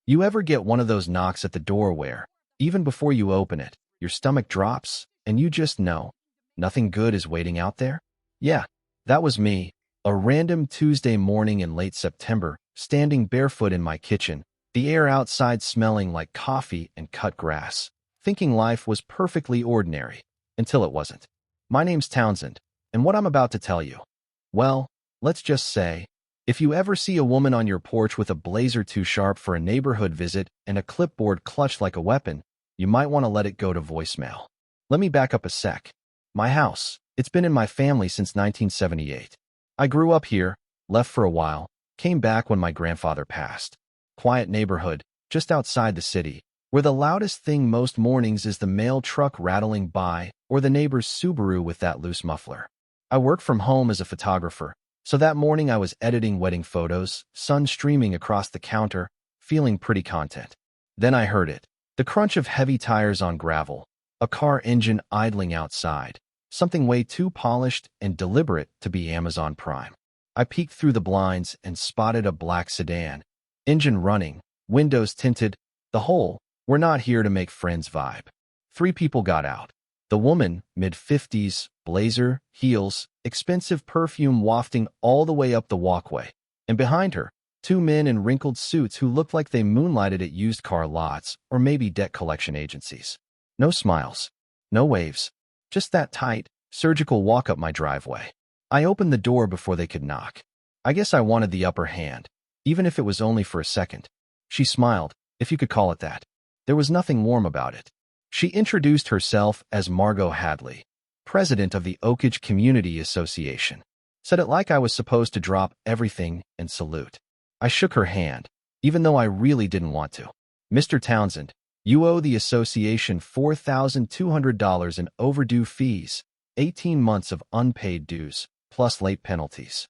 You ever get one of those knocks at the door where, even before you open it, your stomach drops and you just know nothing good is waiting out there? Yeah, that was me. A random Tuesday morning in late September, standing barefoot in my kitchen, the air outside smelling like coffee and cut grass, thinking life was perfectly ordinary, until it wasn't. My name's Townsend, and what I'm about to tell you, well, let's just say, if you ever see a woman on your porch with a blazer too sharp for a neighborhood visit and a clipboard clutched like a weapon, you might want to let it go to voicemail. Let me back up a sec. My house, it's been in my family since 1978. I grew up here, left for a while, came back when my grandfather passed. Quiet neighborhood, just outside the city, where the loudest thing most mornings is the mail truck rattling by or the neighbor's Subaru with that loose muffler. I work from home as a photographer, so that morning I was editing wedding photos, sun streaming across the counter, feeling pretty content. Then I heard it, the crunch of heavy tires on gravel, a car engine idling outside, something way too polished and deliberate to be Amazon Prime. I peeked through the blinds and spotted a black sedan, engine running, windows tinted, the whole "we're not here to make friends" vibe. 3 people got out. The woman, mid-50s, blazer, heels, expensive perfume wafting all the way up the walkway, and behind her, 2 men in wrinkled suits who looked like they moonlighted at used car lots or maybe debt collection agencies. No smiles, no waves, just that tight, surgical walk up my driveway. I opened the door before they could knock. I guess I wanted the upper hand, even if it was only for a second. She smiled, if you could call it that. There was nothing warm about it. She introduced herself as Margot Hadley, president of the Oakage Community Association. Said it like I was supposed to drop everything and salute. I shook her hand, even though I really didn't want to. Mr. Townsend, you owe the association $4,200 in overdue fees, 18 months of unpaid dues, plus late penalties.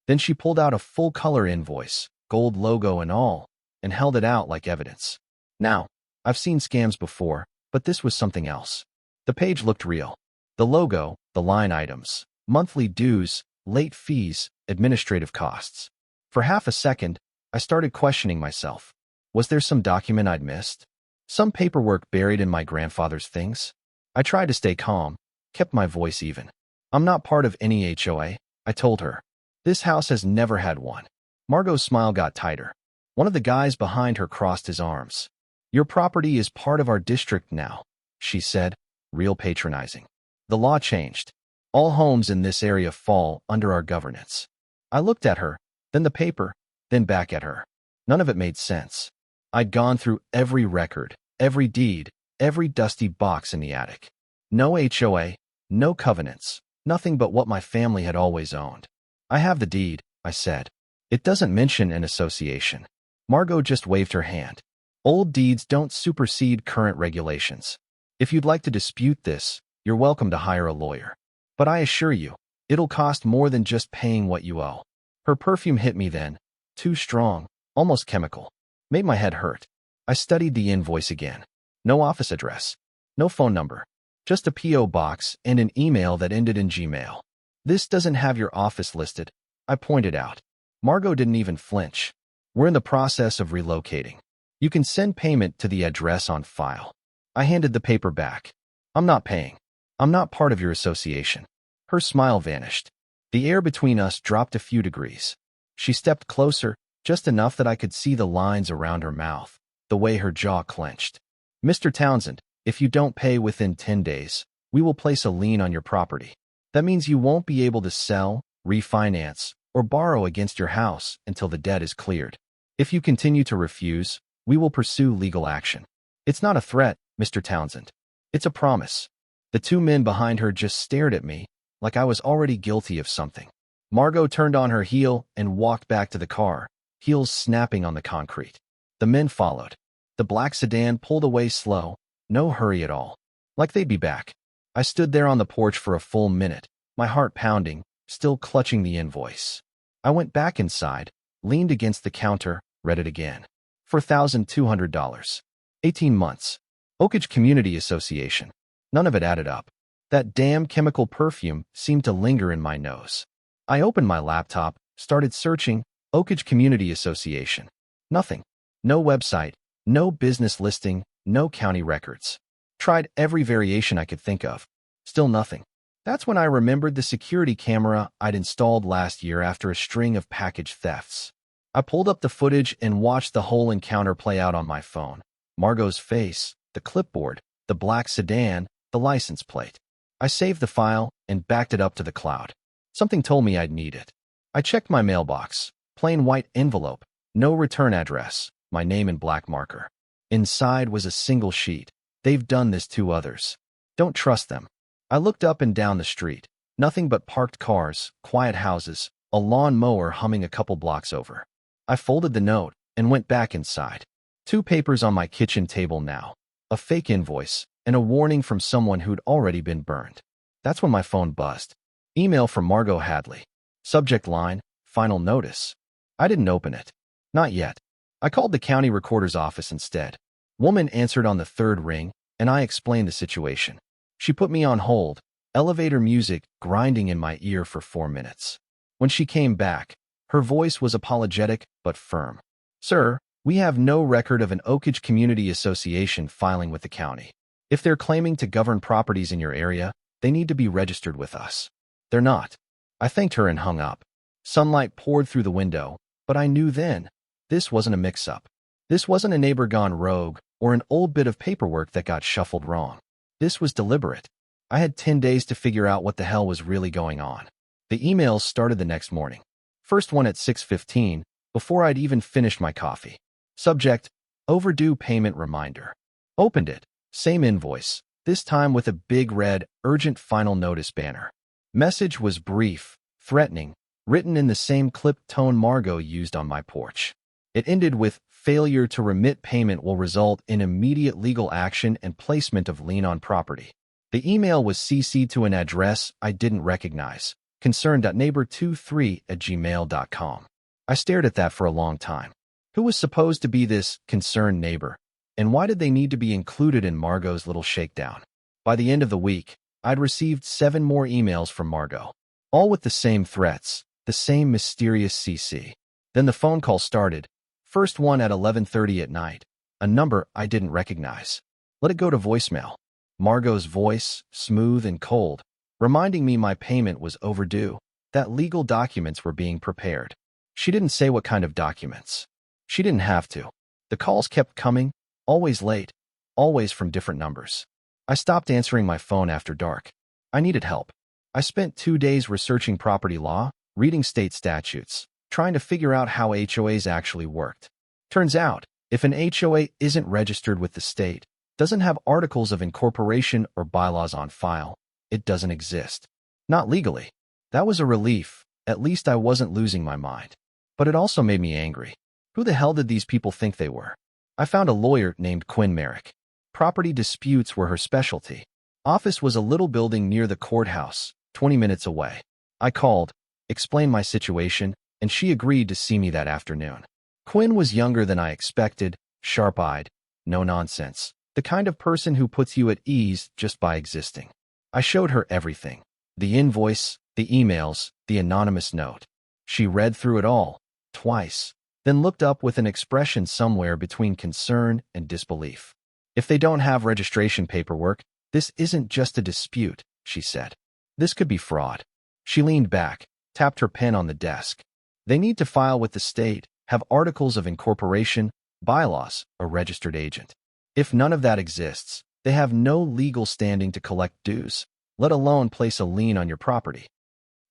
Then she pulled out a full-color invoice, gold logo and all, and held it out like evidence. Now, I've seen scams before, but this was something else. The page looked real. The logo, the line items, monthly dues, late fees, administrative costs. For half a second, I started questioning myself. Was there some document I'd missed? Some paperwork buried in my grandfather's things? I tried to stay calm, kept my voice even. I'm not part of any HOA, I told her. This house has never had one. Margot's smile got tighter. One of the guys behind her crossed his arms. Your property is part of our district now, she said, real patronizing. The law changed. All homes in this area fall under our governance. I looked at her, then the paper, then back at her. None of it made sense. I'd gone through every record, every deed, every dusty box in the attic. No HOA, no covenants, nothing but what my family had always owned. I have the deed, I said. It doesn't mention an association. Margot just waved her hand. Old deeds don't supersede current regulations. If you'd like to dispute this, you're welcome to hire a lawyer. But I assure you, it'll cost more than just paying what you owe. Her perfume hit me then, too strong, almost chemical. Made my head hurt. I studied the invoice again. No office address. No phone number. Just a P.O. box and an email that ended in Gmail. This doesn't have your office listed, I pointed out. Margot didn't even flinch. We're in the process of relocating. You can send payment to the address on file. I handed the paper back. I'm not paying. I'm not part of your association. Her smile vanished. The air between us dropped a few degrees. She stepped closer, just enough that I could see the lines around her mouth, the way her jaw clenched. Mr. Townsend, if you don't pay within 10 days, we will place a lien on your property. That means you won't be able to sell, refinance, or borrow against your house until the debt is cleared. If you continue to refuse, we will pursue legal action. It's not a threat, Mr. Townsend. It's a promise. The 2 men behind her just stared at me, like I was already guilty of something. Margot turned on her heel and walked back to the car, heels snapping on the concrete. The men followed. The black sedan pulled away slow, no hurry at all, like they'd be back. I stood there on the porch for a full minute, my heart pounding, still clutching the invoice. I went back inside, leaned against the counter, read it again. $4,200. 18 months. Oakage Community Association. None of it added up. That damn chemical perfume seemed to linger in my nose. I opened my laptop, started searching, Oakage Community Association. Nothing. No website, No business listing, no county records. Tried every variation I could think of. Still nothing. That's when I remembered the security camera I'd installed last year after a string of package thefts. I pulled up the footage and watched the whole encounter play out on my phone. Margot's face, the clipboard, the black sedan, the license plate. I saved the file and backed it up to the cloud. Something told me I'd need it. I checked my mailbox. Plain white envelope. No return address. My name in black marker. Inside was a single sheet. They've done this to others. Don't trust them. I looked up and down the street. Nothing but parked cars, quiet houses, a lawn mower humming a couple blocks over. I folded the note and went back inside. 2 papers on my kitchen table now. A fake invoice and a warning from someone who'd already been burned. That's when my phone buzzed. Email from Margot Hadley. Subject line, final notice. I didn't open it. Not yet. I called the county recorder's office instead. Woman answered on the 3rd ring, and I explained the situation. She put me on hold, elevator music grinding in my ear for 4 minutes. When she came back, her voice was apologetic but firm. Sir, we have no record of an Oakage Community Association filing with the county. If they're claiming to govern properties in your area, they need to be registered with us. They're not. I thanked her and hung up. Sunlight poured through the window, but I knew then, this wasn't a mix-up. This wasn't a neighbor gone rogue or an old bit of paperwork that got shuffled wrong. This was deliberate. I had 10 days to figure out what the hell was really going on. The emails started the next morning. First one at 6:15, before I'd even finished my coffee. Subject, overdue payment reminder. Opened it. Same invoice, this time with a big red, urgent final notice banner. Message was brief, threatening, written in the same clipped tone Margot used on my porch. It ended with, failure to remit payment will result in immediate legal action and placement of lien on property. The email was CC'd to an address I didn't recognize, concern.neighbor23@gmail.com. I stared at that for a long time. Who was supposed to be this concerned neighbor? And why did they need to be included in Margot's little shakedown? By the end of the week, I'd received 7 more emails from Margot, all with the same threats, the same mysterious CC. Then the phone call started, first one at 11:30 at night, a number I didn't recognize. Let it go to voicemail. Margot's voice, smooth and cold, reminding me my payment was overdue, that legal documents were being prepared. She didn't say what kind of documents. She didn't have to. The calls kept coming, always late, always from different numbers. I stopped answering my phone after dark. I needed help. I spent 2 days researching property law, reading state statutes, trying to figure out how HOAs actually worked. Turns out, if an HOA isn't registered with the state, doesn't have articles of incorporation or bylaws on file, it doesn't exist. Not legally. That was a relief. At least I wasn't losing my mind. But it also made me angry. Who the hell did these people think they were? I found a lawyer named Quinn Merrick. Property disputes were her specialty. Office was a little building near the courthouse, 20 minutes away. I called, explained my situation, and she agreed to see me that afternoon. Quinn was younger than I expected, sharp-eyed, no nonsense, the kind of person who puts you at ease just by existing. I showed her everything. The invoice, the emails, the anonymous note. She read through it all, twice, then looked up with an expression somewhere between concern and disbelief. If they don't have registration paperwork, this isn't just a dispute, she said. This could be fraud. She leaned back, tapped her pen on the desk. They need to file with the state, have articles of incorporation, bylaws, a registered agent. If none of that exists, they have no legal standing to collect dues, let alone place a lien on your property.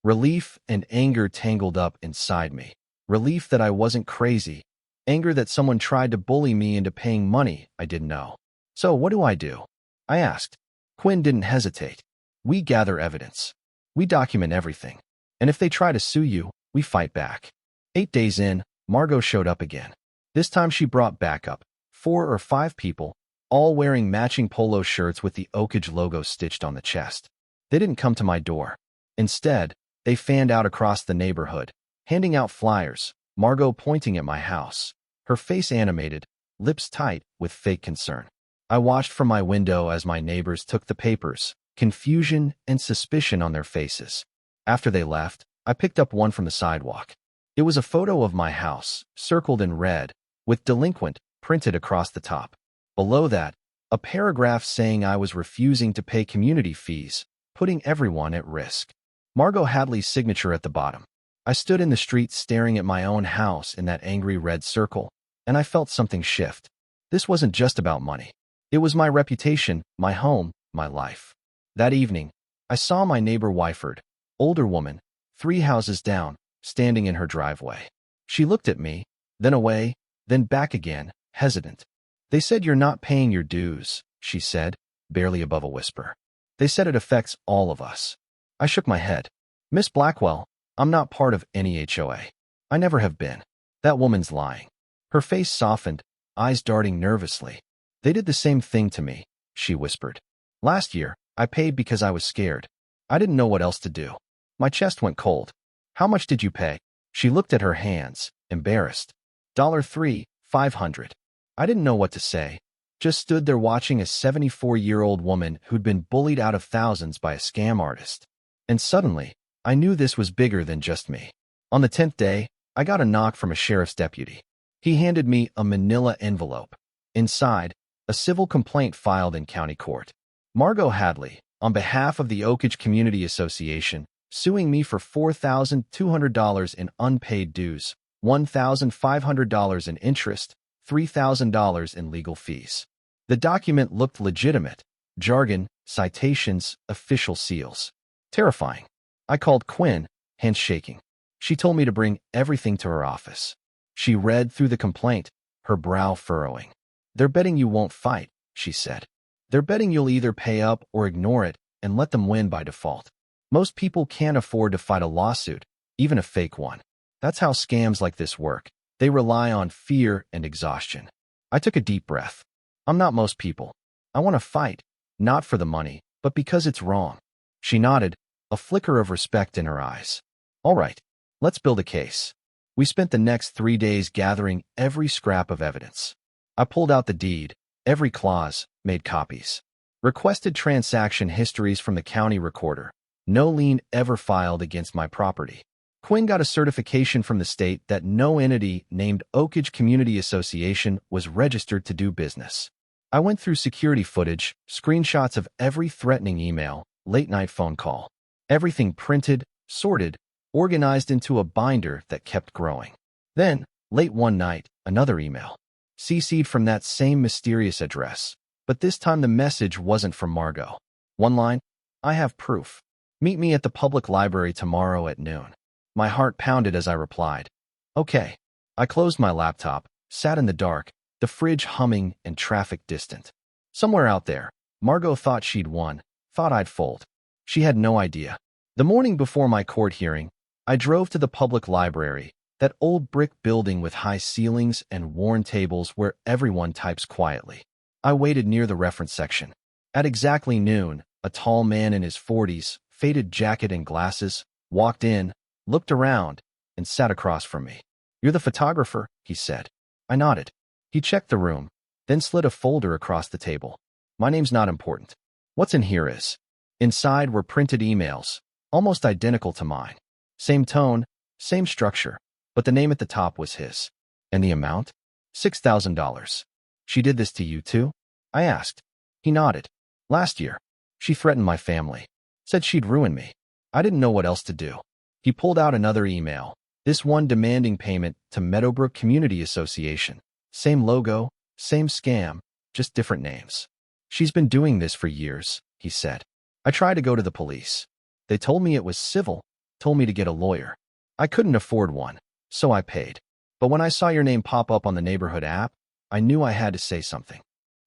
Relief and anger tangled up inside me. Relief that I wasn't crazy. Anger that someone tried to bully me into paying money I didn't know. So what do? I asked. Quinn didn't hesitate. We gather evidence. We document everything. And if they try to sue you, we fight back. 8 days in, Margot showed up again. This time she brought backup, 4 or 5 people, all wearing matching polo shirts with the Oakage logo stitched on the chest. They didn't come to my door. Instead, they fanned out across the neighborhood, handing out flyers, Margot pointing at my house, her face animated, lips tight with fake concern. I watched from my window as my neighbors took the papers, confusion and suspicion on their faces. After they left, I picked up one from the sidewalk. It was a photo of my house, circled in red, with delinquent, printed across the top. Below that, a paragraph saying I was refusing to pay community fees, putting everyone at risk. Margot Hadley's signature at the bottom. I stood in the street staring at my own house in that angry red circle, and I felt something shift. This wasn't just about money. It was my reputation, my home, my life. That evening, I saw my neighbor Wyford, older woman, 3 houses down, standing in her driveway. She looked at me, then away, then back again, hesitant. "They said you're not paying your dues," she said, barely above a whisper. "They said it affects all of us." I shook my head. "Miss Blackwell, I'm not part of any HOA. I never have been." "That woman's lying." Her face softened, eyes darting nervously. "They did the same thing to me," she whispered. "Last year, I paid because I was scared. I didn't know what else to do." My chest went cold. "How much did you pay?" She looked at her hands, embarrassed. $3,500. I didn't know what to say. Just stood there watching a 74-year-old woman who'd been bullied out of thousands by a scam artist. And suddenly, I knew this was bigger than just me. On the 10th day, I got a knock from a sheriff's deputy. He handed me a manila envelope. Inside, a civil complaint filed in county court. Margot Hadley, on behalf of the Oakage Community Association, suing me for $4,200 in unpaid dues, $1,500 in interest, $3,000 in legal fees. The document looked legitimate. Jargon, citations, official seals. Terrifying. I called Quinn, hands shaking. She told me to bring everything to her office. She read through the complaint, her brow furrowing. "They're betting you won't fight," she said. "They're betting you'll either pay up or ignore it and let them win by default. Most people can't afford to fight a lawsuit, even a fake one. That's how scams like this work. They rely on fear and exhaustion." I took a deep breath. I'm not most people. I want to fight, not for the money, but because it's wrong. She nodded, a flicker of respect in her eyes. "All right, let's build a case." We spent the next 3 days gathering every scrap of evidence. I pulled out the deed, every clause, made copies. Requested transaction histories from the county recorder. No lien ever filed against my property. Quinn got a certification from the state that no entity named Oakage Community Association was registered to do business. I went through security footage, screenshots of every threatening email, late-night phone call. Everything printed, sorted, organized into a binder that kept growing. Then, late one night, another email. CC'd from that same mysterious address. But this time the message wasn't from Margot. One line, "I have proof. Meet me at the public library tomorrow at noon." My heart pounded as I replied, "Okay." I closed my laptop, sat in the dark, the fridge humming and traffic distant. Somewhere out there, Margot thought she'd won, thought I'd fold. She had no idea. The morning before my court hearing, I drove to the public library, that old brick building with high ceilings and worn tables where everyone types quietly. I waited near the reference section. At exactly noon, a tall man in his 40s, faded jacket and glasses, walked in, looked around, and sat across from me. "You're the photographer," he said. I nodded. He checked the room, then slid a folder across the table. "My name's not important. What's in here is." Inside were printed emails, almost identical to mine. Same tone, same structure, but the name at the top was his. And the amount? $6,000. "She did this to you too?" I asked. He nodded. "Last year. She threatened my family. Said she'd ruin me. I didn't know what else to do." He pulled out another email, this one demanding payment to Meadowbrook Community Association. Same logo, same scam, just different names. "She's been doing this for years," he said. I tried to go to the police. They told me it was civil, told me to get a lawyer. I couldn't afford one, so I paid. But when I saw your name pop up on the neighborhood app, I knew I had to say something.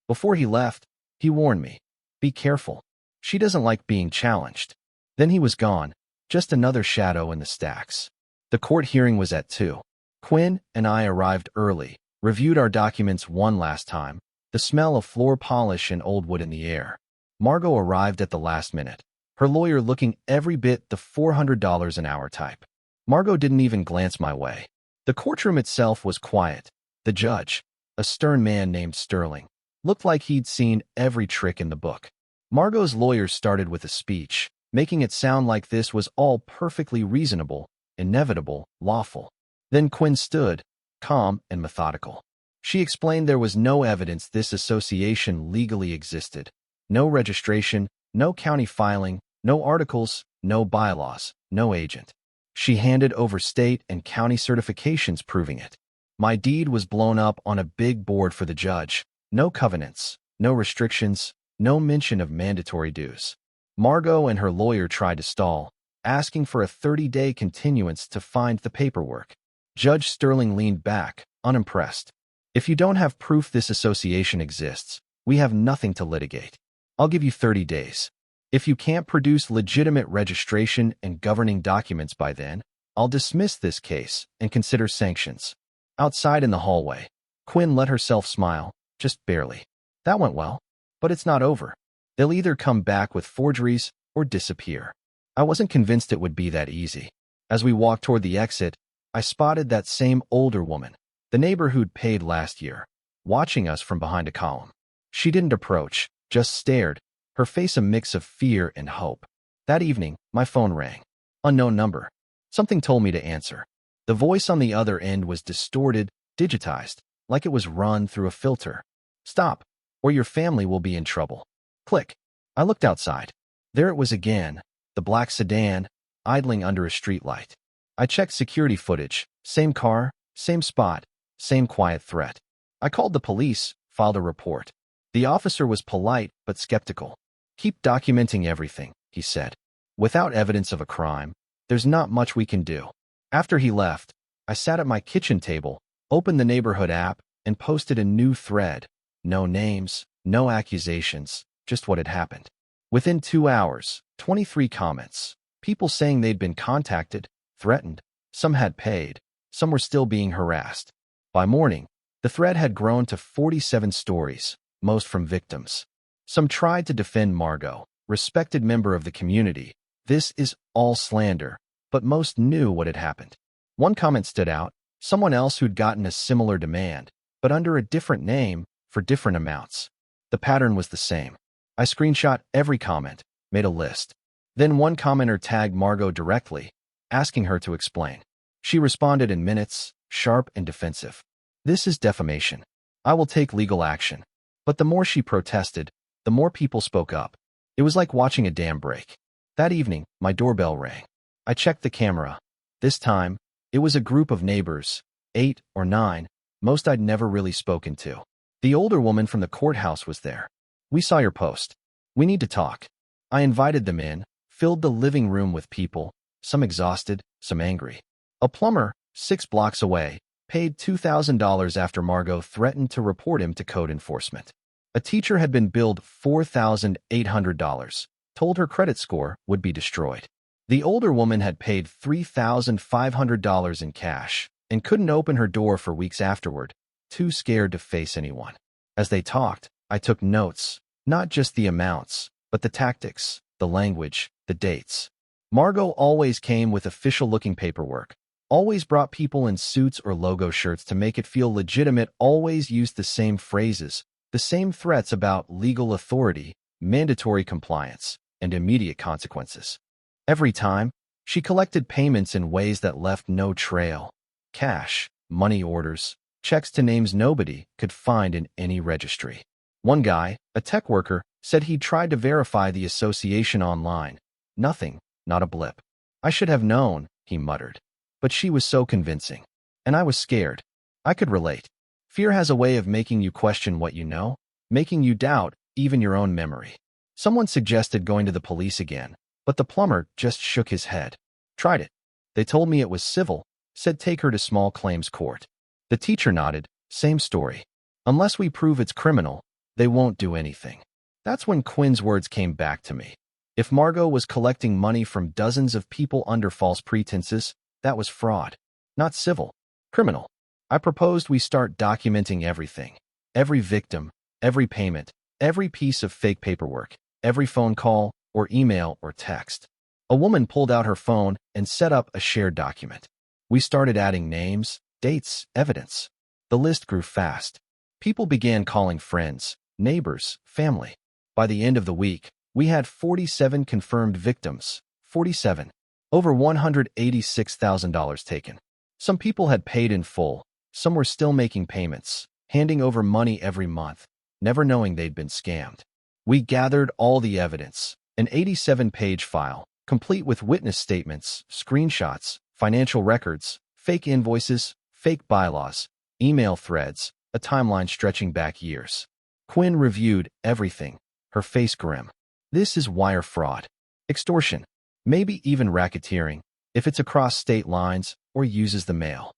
Before he left, he warned me, "Be careful. She doesn't like being challenged." Then he was gone, just another shadow in the stacks. The court hearing was at 2. Quinn and I arrived early, reviewed our documents one last time, the smell of floor polish and old wood in the air. Margot arrived at the last minute, her lawyer looking every bit the $400 an hour type. Margot didn't even glance my way. The courtroom itself was quiet. The judge, a stern man named Sterling, looked like he'd seen every trick in the book. Margot's lawyer started with a speech, making it sound like this was all perfectly reasonable, inevitable, lawful. Then Quinn stood, calm and methodical. She explained there was no evidence this association legally existed. No registration, no county filing, no articles, no bylaws, no agent. She handed over state and county certifications proving it. My deed was blown up on a big board for the judge. No covenants, no restrictions, no mention of mandatory dues. Margot and her lawyer tried to stall, asking for a 30-day continuance to find the paperwork. Judge Sterling leaned back, unimpressed. If you don't have proof this association exists, we have nothing to litigate. I'll give you 30 days. If you can't produce legitimate registration and governing documents by then, I'll dismiss this case and consider sanctions. Outside in the hallway, Quinn let herself smile, just barely. That went well, but it's not over. They'll either come back with forgeries or disappear. I wasn't convinced it would be that easy. As we walked toward the exit, I spotted that same older woman, the neighbor who'd paid last year, watching us from behind a column. She didn't approach, just stared, her face a mix of fear and hope. That evening, my phone rang. Unknown number. Something told me to answer. The voice on the other end was distorted, digitized, like it was run through a filter. Stop, or your family will be in trouble. Click. I looked outside. There it was again, the black sedan, idling under a streetlight. I checked security footage. Same car, same spot, same quiet threat. I called the police, filed a report. The officer was polite but skeptical. Keep documenting everything, he said. Without evidence of a crime, there's not much we can do. After he left, I sat at my kitchen table, opened the neighborhood app, and posted a new thread. No names, no accusations, just what had happened. Within 2 hours, 23 comments. People saying they'd been contacted, threatened, some had paid, some were still being harassed. By morning, the thread had grown to 47 stories, most from victims. Some tried to defend Margot, respected member of the community. This is all slander, but most knew what had happened. One comment stood out, someone else who'd gotten a similar demand, but under a different name for different amounts. The pattern was the same. I screenshot every comment, made a list. Then one commenter tagged Margot directly, asking her to explain. She responded in minutes, sharp and defensive. This is defamation. I will take legal action. But the more she protested, the more people spoke up. It was like watching a dam break. That evening, my doorbell rang. I checked the camera. This time, it was a group of neighbors, 8 or 9, most I'd never really spoken to. The older woman from the courthouse was there. We saw your post. We need to talk. I invited them in, filled the living room with people, some exhausted, some angry. A plumber, 6 blocks away, paid $2,000 after Margot threatened to report him to code enforcement. A teacher had been billed $4,800, told her credit score would be destroyed. The older woman had paid $3,500 in cash and couldn't open her door for weeks afterward, too scared to face anyone. As they talked, I took notes, not just the amounts, but the tactics, the language, the dates. Margot always came with official-looking paperwork, always brought people in suits or logo shirts to make it feel legitimate, always used the same phrases, the same threats about legal authority, mandatory compliance, and immediate consequences. Every time, she collected payments in ways that left no trail. Cash, money orders, checks to names nobody could find in any registry. One guy, a tech worker, said he'd tried to verify the association online. Nothing, not a blip. I should have known, he muttered. But she was so convincing. And I was scared. I could relate. Fear has a way of making you question what you know, making you doubt even your own memory. Someone suggested going to the police again, but the plumber just shook his head. Tried it. They told me it was civil, said take her to small claims court. The teacher nodded, same story. Unless we prove it's criminal, they won't do anything. That's when Quinn's words came back to me. If Margot was collecting money from dozens of people under false pretenses, that was fraud. Not civil. Criminal. I proposed we start documenting everything. Every victim, every payment, every piece of fake paperwork, every phone call or email or text. A woman pulled out her phone and set up a shared document. We started adding names, dates, evidence. The list grew fast. People began calling friends, neighbors, family. By the end of the week, we had 47 confirmed victims. 47. Over $186,000 taken. Some people had paid in full. Some were still making payments. handing over money every month, never knowing they'd been scammed. We gathered all the evidence, an 87-page file, complete with witness statements, screenshots, financial records, fake invoices, fake bylaws, email threads, a timeline stretching back years. Quinn reviewed everything, her face grim. This is wire fraud, extortion, maybe even racketeering, if it's across state lines or uses the mail.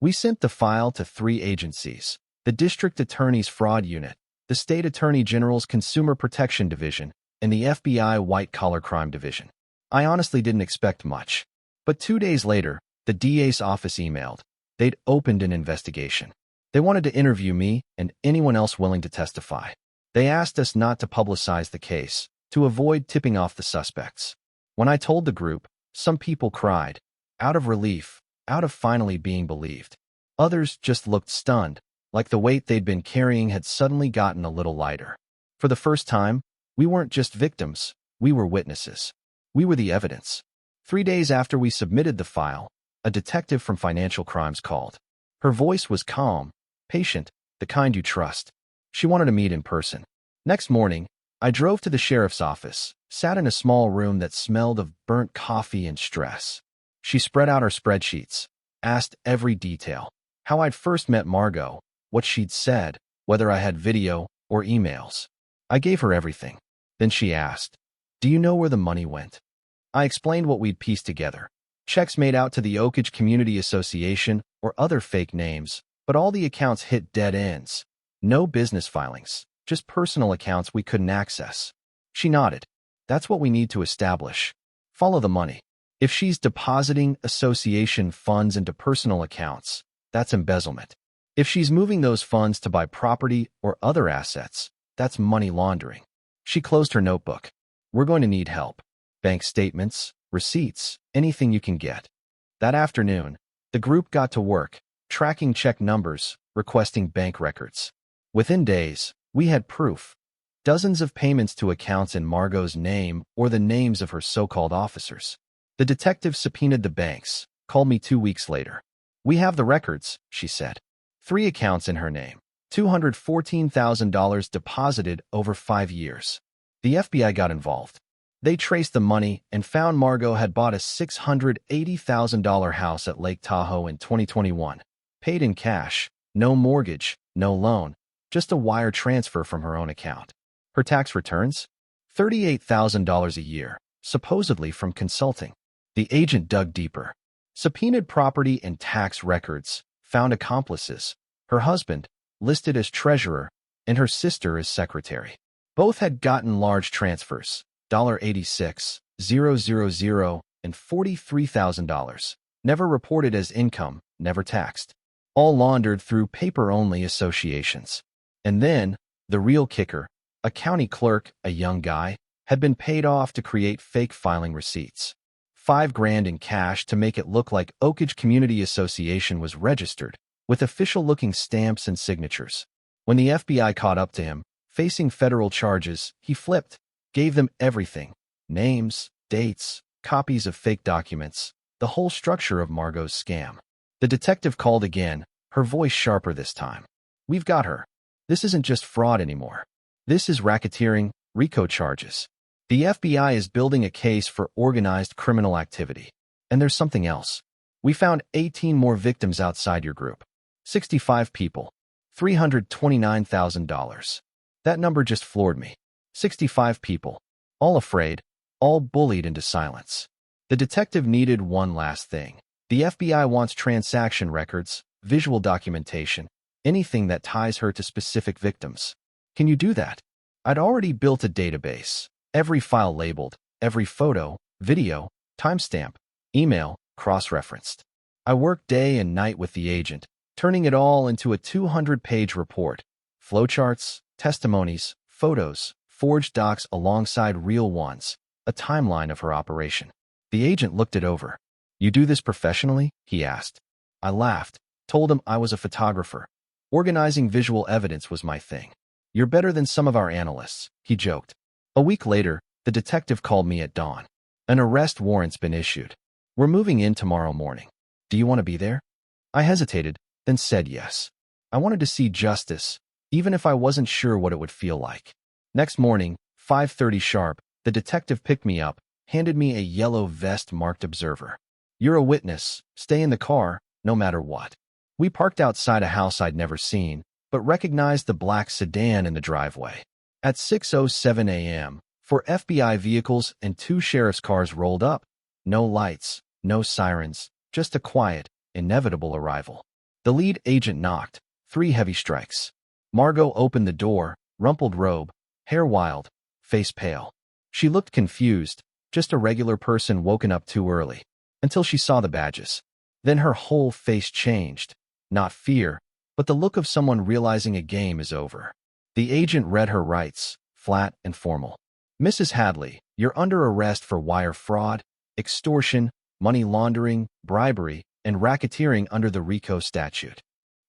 We sent the file to 3 agencies: the District Attorney's Fraud Unit, the State Attorney General's Consumer Protection Division, and the FBI White-Collar Crime Division. I honestly didn't expect much. But 2 days later, the DA's office emailed. They'd opened an investigation. They wanted to interview me and anyone else willing to testify. They asked us not to publicize the case, to avoid tipping off the suspects. When I told the group, some people cried, out of relief, out of finally being believed. Others just looked stunned, like the weight they'd been carrying had suddenly gotten a little lighter. For the first time, we weren't just victims, we were witnesses. We were the evidence. 3 days after we submitted the file, a detective from Financial Crimes called. Her voice was calm, patient, the kind you trust. She wanted to meet in person. Next morning, I drove to the sheriff's office, sat in a small room that smelled of burnt coffee and stress. She spread out her spreadsheets, asked every detail, how I'd first met Margot, what she'd said, whether I had video or emails. I gave her everything. Then she asked, "Do you know where the money went?" I explained what we'd pieced together. Checks made out to the Oakage Community Association or other fake names, but all the accounts hit dead ends. No business filings, just personal accounts we couldn't access. She nodded. That's what we need to establish. Follow the money. If she's depositing association funds into personal accounts, that's embezzlement. If she's moving those funds to buy property or other assets, that's money laundering. She closed her notebook. We're going to need help. Bank statements, receipts, anything you can get. That afternoon, the group got to work, tracking check numbers, requesting bank records. Within days, we had proof. Dozens of payments to accounts in Margot's name or the names of her so-called officers. The detective subpoenaed the banks, called me 2 weeks later. We have the records, she said. 3 accounts in her name. $214,000 deposited over 5 years. The FBI got involved. They traced the money and found Margot had bought a $680,000 house at Lake Tahoe in 2021. Paid in cash, no mortgage, no loan, just a wire transfer from her own account. Her tax returns? $38,000 a year, supposedly from consulting. The agent dug deeper. Subpoenaed property and tax records, found accomplices. Her husband, listed as treasurer, and her sister as secretary. Both had gotten large transfers, $86,000 and $43,000, never reported as income, never taxed. All laundered through paper-only associations. And then, the real kicker, a county clerk, a young guy, had been paid off to create fake filing receipts. $5,000 in cash to make it look like Oakage Community Association was registered, with official-looking stamps and signatures. When the FBI caught up to him, facing federal charges, he flipped, gave them everything: names, dates, copies of fake documents, the whole structure of Margot's scam. The detective called again, her voice sharper this time. We've got her. This isn't just fraud anymore. This is racketeering, RICO charges. The FBI is building a case for organized criminal activity. And there's something else. We found 18 more victims outside your group. 65 people. $329,000. That number just floored me. 65 people. All afraid. All bullied into silence. The detective needed one last thing. The FBI wants transaction records, visual documentation, anything that ties her to specific victims. Can you do that? I'd already built a database. Every file labeled, every photo, video, timestamp, email, cross-referenced. I worked day and night with the agent, turning it all into a 200-page report. Flowcharts, testimonies, photos, forged docs alongside real ones, a timeline of her operation. The agent looked it over. "You do this professionally?" he asked. I laughed, told him I was a photographer. Organizing visual evidence was my thing. "You're better than some of our analysts," he joked. A week later, the detective called me at dawn. "An arrest warrant's been issued. We're moving in tomorrow morning. Do you want to be there?" I hesitated, then said yes. I wanted to see justice, even if I wasn't sure what it would feel like. Next morning, 5:30 sharp, the detective picked me up, handed me a yellow vest marked observer. You're a witness. Stay in the car, no matter what. We parked outside a house I'd never seen, but recognized the black sedan in the driveway. At 6:07 a.m., 4 FBI vehicles and 2 sheriff's cars rolled up. No lights, no sirens, just a quiet, inevitable arrival. The lead agent knocked. 3 heavy strikes. Margot opened the door, rumpled robe, hair wild, face pale. She looked confused, just a regular person woken up too early, until she saw the badges. Then her whole face changed. Not fear, but the look of someone realizing a game is over. The agent read her rights, flat and formal. Mrs. Hadley, you're under arrest for wire fraud, extortion, money laundering, bribery, and racketeering under the RICO statute.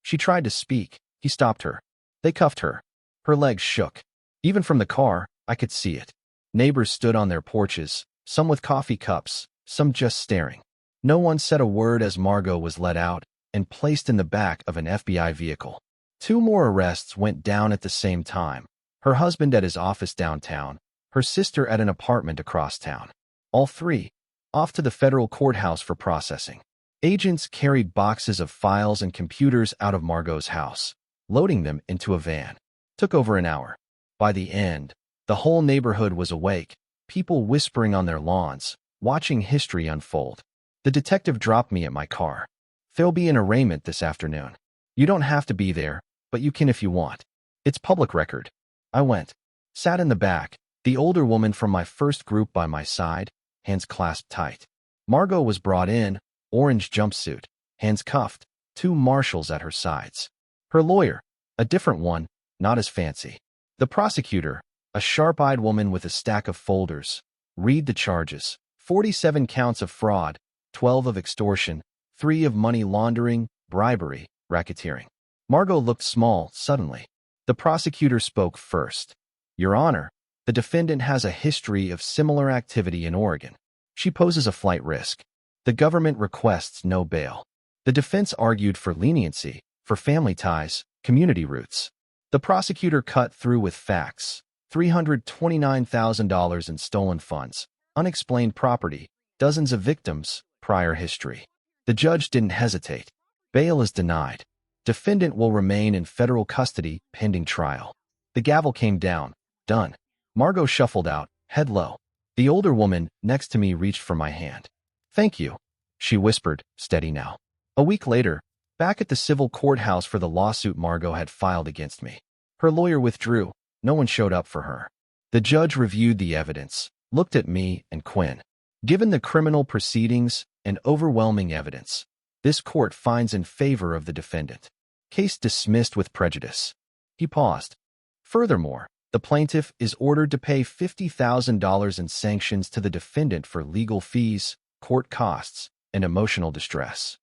She tried to speak. He stopped her. They cuffed her. Her legs shook. Even from the car, I could see it. Neighbors stood on their porches, some with coffee cups, some just staring. No one said a word as Margot was let out and placed in the back of an FBI vehicle. 2 more arrests went down at the same time. Her husband at his office downtown, her sister at an apartment across town. All 3 off to the federal courthouse for processing. Agents carried boxes of files and computers out of Margot's house, loading them into a van. Took over an hour. By the end, the whole neighborhood was awake, people whispering on their lawns, watching history unfold. The detective dropped me at my car. There'll be an arraignment this afternoon. You don't have to be there, but you can if you want. It's public record. I went. Sat in the back, the older woman from my first group by my side, hands clasped tight. Margot was brought in, orange jumpsuit, hands cuffed, 2 marshals at her sides. Her lawyer, a different one, not as fancy. The prosecutor, a sharp-eyed woman with a stack of folders. Read the charges. 47 counts of fraud, 12 of extortion, 3 of money laundering, bribery, racketeering. Margot looked small, suddenly. The prosecutor spoke first. Your Honor, the defendant has a history of similar activity in Oregon. She poses a flight risk. The government requests no bail. The defense argued for leniency, for family ties, community roots. The prosecutor cut through with facts. $329,000 in stolen funds, unexplained property, dozens of victims, prior history. The judge didn't hesitate. Bail is denied. Defendant will remain in federal custody pending trial. The gavel came down. Done. Margot shuffled out, head low. The older woman next to me reached for my hand. Thank you, she whispered, steady now. A week later, back at the civil courthouse for the lawsuit Margot had filed against me. Her lawyer withdrew. No one showed up for her. The judge reviewed the evidence, looked at me and Quinn. Given the criminal proceedings and overwhelming evidence, this court finds in favor of the defendant. Case dismissed with prejudice. He paused. Furthermore, the plaintiff is ordered to pay $50,000 in sanctions to the defendant for legal fees, court costs, and emotional distress.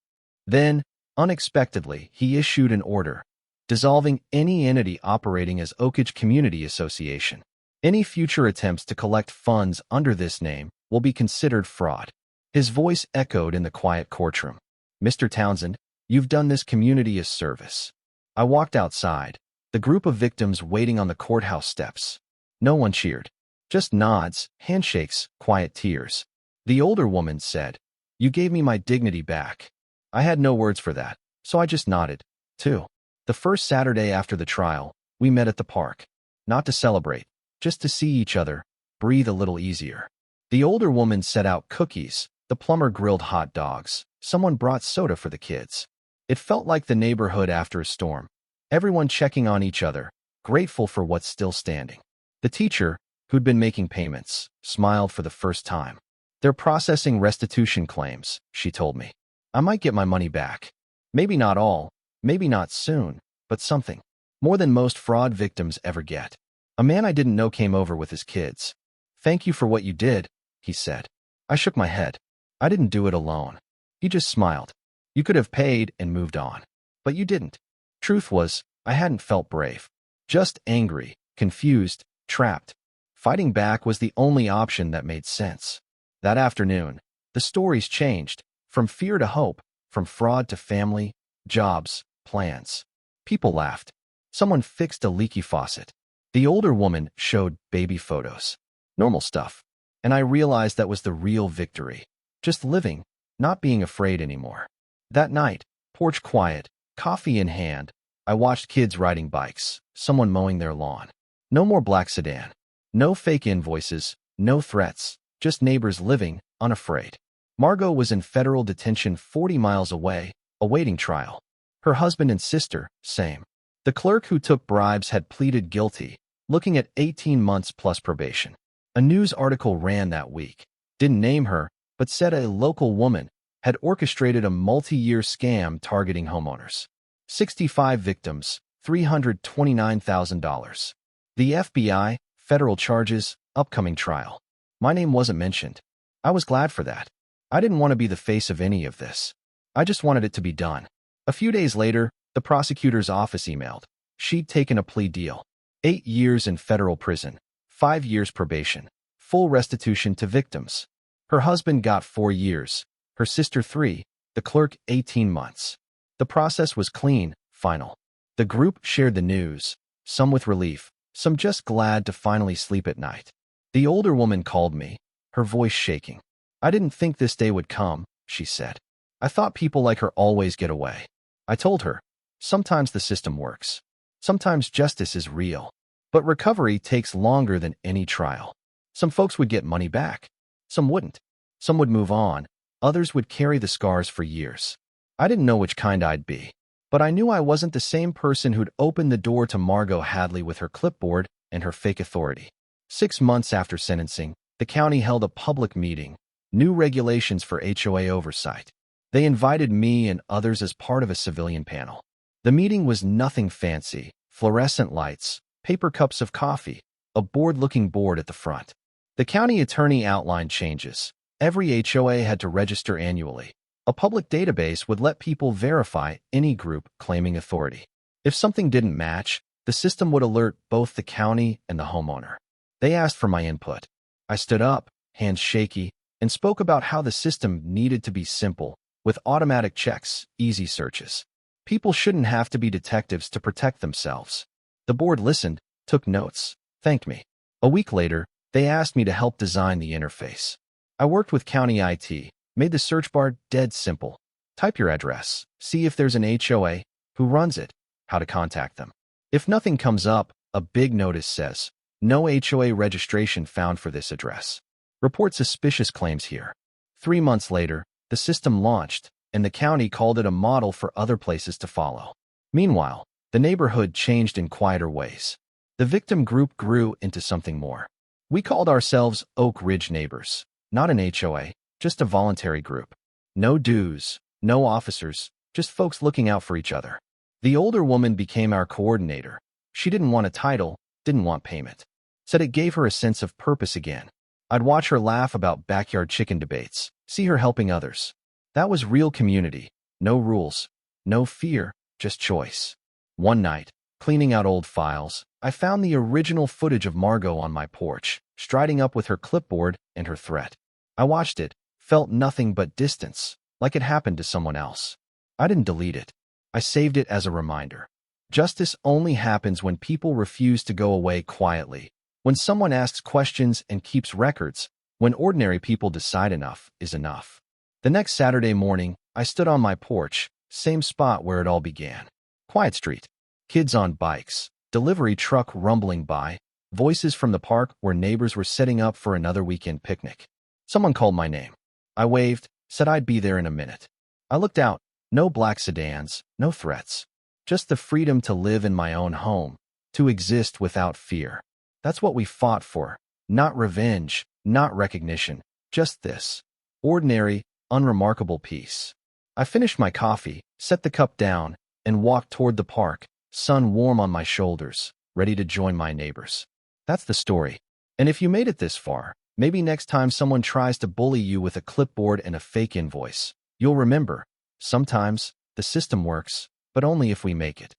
Then, unexpectedly, he issued an order dissolving any entity operating as Oakage Community Association. Any future attempts to collect funds under this name will be considered fraud. His voice echoed in the quiet courtroom. Mr. Townsend, you've done this community a service. I walked outside, the group of victims waiting on the courthouse steps. No one cheered. Just nods, handshakes, quiet tears. The older woman said, "You gave me my dignity back." I had no words for that, so I just nodded, too. The first Saturday after the trial, we met at the park. Not to celebrate, just to see each other, breathe a little easier. The older woman set out cookies, the plumber grilled hot dogs, someone brought soda for the kids. It felt like the neighborhood after a storm. Everyone checking on each other, grateful for what's still standing. The teacher, who'd been making payments, smiled for the first time. They're processing restitution claims, she told me. I might get my money back. Maybe not all, maybe not soon, but something. More than most fraud victims ever get. A man I didn't know came over with his kids. Thank you for what you did, he said. I shook my head. I didn't do it alone. He just smiled. You could have paid and moved on. But you didn't. Truth was, I hadn't felt brave. Just angry, confused, trapped. Fighting back was the only option that made sense. That afternoon, the stories changed, from fear to hope, from fraud to family, jobs, plans. People laughed. Someone fixed a leaky faucet. The older woman showed baby photos. Normal stuff. And I realized that was the real victory. Just living, not being afraid anymore. That night, porch quiet, coffee in hand, I watched kids riding bikes, someone mowing their lawn. No more black sedan. No fake invoices, no threats, just neighbors living, unafraid. Margot was in federal detention 40 miles away, awaiting trial. Her husband and sister, same. The clerk who took bribes had pleaded guilty, looking at 18 months plus probation. A news article ran that week. Didn't name her, but said a local woman had orchestrated a multi-year scam targeting homeowners. 65 victims, $329,000. The FBI, federal charges, upcoming trial. My name wasn't mentioned. I was glad for that. I didn't want to be the face of any of this. I just wanted it to be done. A few days later, the prosecutor's office emailed. She'd taken a plea deal. 8 years in federal prison, 5 years probation, full restitution to victims. Her husband got 4 years, her sister 3, the clerk 18 months. The process was clean, final. The group shared the news, some with relief, some just glad to finally sleep at night. The older woman called me, her voice shaking. I didn't think this day would come, she said. I thought people like her always get away. I told her, sometimes the system works. Sometimes justice is real. But recovery takes longer than any trial. Some folks would get money back. Some wouldn't. Some would move on. Others would carry the scars for years. I didn't know which kind I'd be. But I knew I wasn't the same person who'd opened the door to Margot Hadley with her clipboard and her fake authority. 6 months after sentencing, the county held a public meeting. New regulations for HOA oversight. They invited me and others as part of a civilian panel. The meeting was nothing fancy. Fluorescent lights, paper cups of coffee, a bored-looking board at the front. The county attorney outlined changes. Every HOA had to register annually. A public database would let people verify any group claiming authority. If something didn't match, the system would alert both the county and the homeowner. They asked for my input. I stood up, hands shaky, and spoke about how the system needed to be simple, with automatic checks, easy searches. People shouldn't have to be detectives to protect themselves. The board listened, took notes, thanked me. A week later, they asked me to help design the interface. I worked with county IT, made the search bar dead simple. Type your address, see if there's an HOA, who runs it, how to contact them. If nothing comes up, a big notice says, no HOA registration found for this address. Report suspicious claims here. 3 months later, the system launched, and the county called it a model for other places to follow. Meanwhile, the neighborhood changed in quieter ways. The victim group grew into something more. We called ourselves Oak Ridge Neighbors, not an HOA, just a voluntary group. No dues, no officers, just folks looking out for each other. The older woman became our coordinator. She didn't want a title, didn't want payment. Said it gave her a sense of purpose again. I'd watch her laugh about backyard chicken debates, see her helping others. That was real community. No rules, no fear, just choice. One night, cleaning out old files, I found the original footage of Margot on my porch, striding up with her clipboard and her threat. I watched it, felt nothing but distance, like it happened to someone else. I didn't delete it. I saved it as a reminder. Justice only happens when people refuse to go away quietly, when someone asks questions and keeps records, when ordinary people decide enough is enough. The next Saturday morning, I stood on my porch, same spot where it all began. Quiet street. Kids on bikes, delivery truck rumbling by, voices from the park where neighbors were setting up for another weekend picnic. Someone called my name. I waved, said I'd be there in a minute. I looked out, no black sedans, no threats. Just the freedom to live in my own home, to exist without fear. That's what we fought for. Not revenge, not recognition, just this. Ordinary, unremarkable peace. I finished my coffee, set the cup down, and walked toward the park, sun warm on my shoulders, ready to join my neighbors. That's the story. And if you made it this far, maybe next time someone tries to bully you with a clipboard and a fake invoice, you'll remember, sometimes the system works, but only if we make it.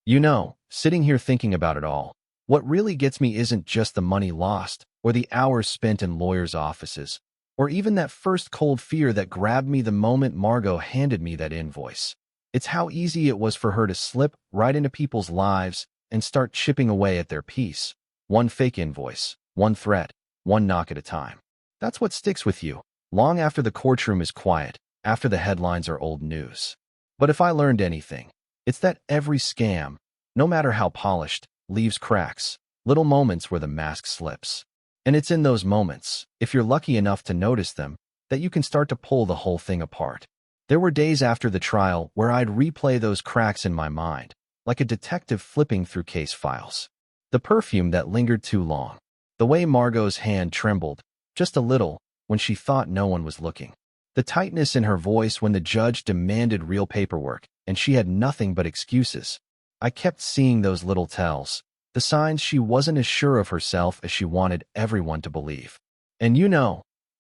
You know, sitting here thinking about it all, what really gets me isn't just the money lost, or the hours spent in lawyers' offices, or even that first cold fear that grabbed me the moment Margot handed me that invoice. It's how easy it was for her to slip right into people's lives and start chipping away at their peace. One fake invoice, one threat, one knock at a time. That's what sticks with you, long after the courtroom is quiet, after the headlines are old news. But if I learned anything, it's that every scam, no matter how polished, leaves cracks, little moments where the mask slips. And it's in those moments, if you're lucky enough to notice them, that you can start to pull the whole thing apart. There were days after the trial where I'd replay those cracks in my mind, like a detective flipping through case files. The perfume that lingered too long. The way Margot's hand trembled, just a little, when she thought no one was looking. The tightness in her voice when the judge demanded real paperwork, and she had nothing but excuses. I kept seeing those little tells, the signs she wasn't as sure of herself as she wanted everyone to believe. And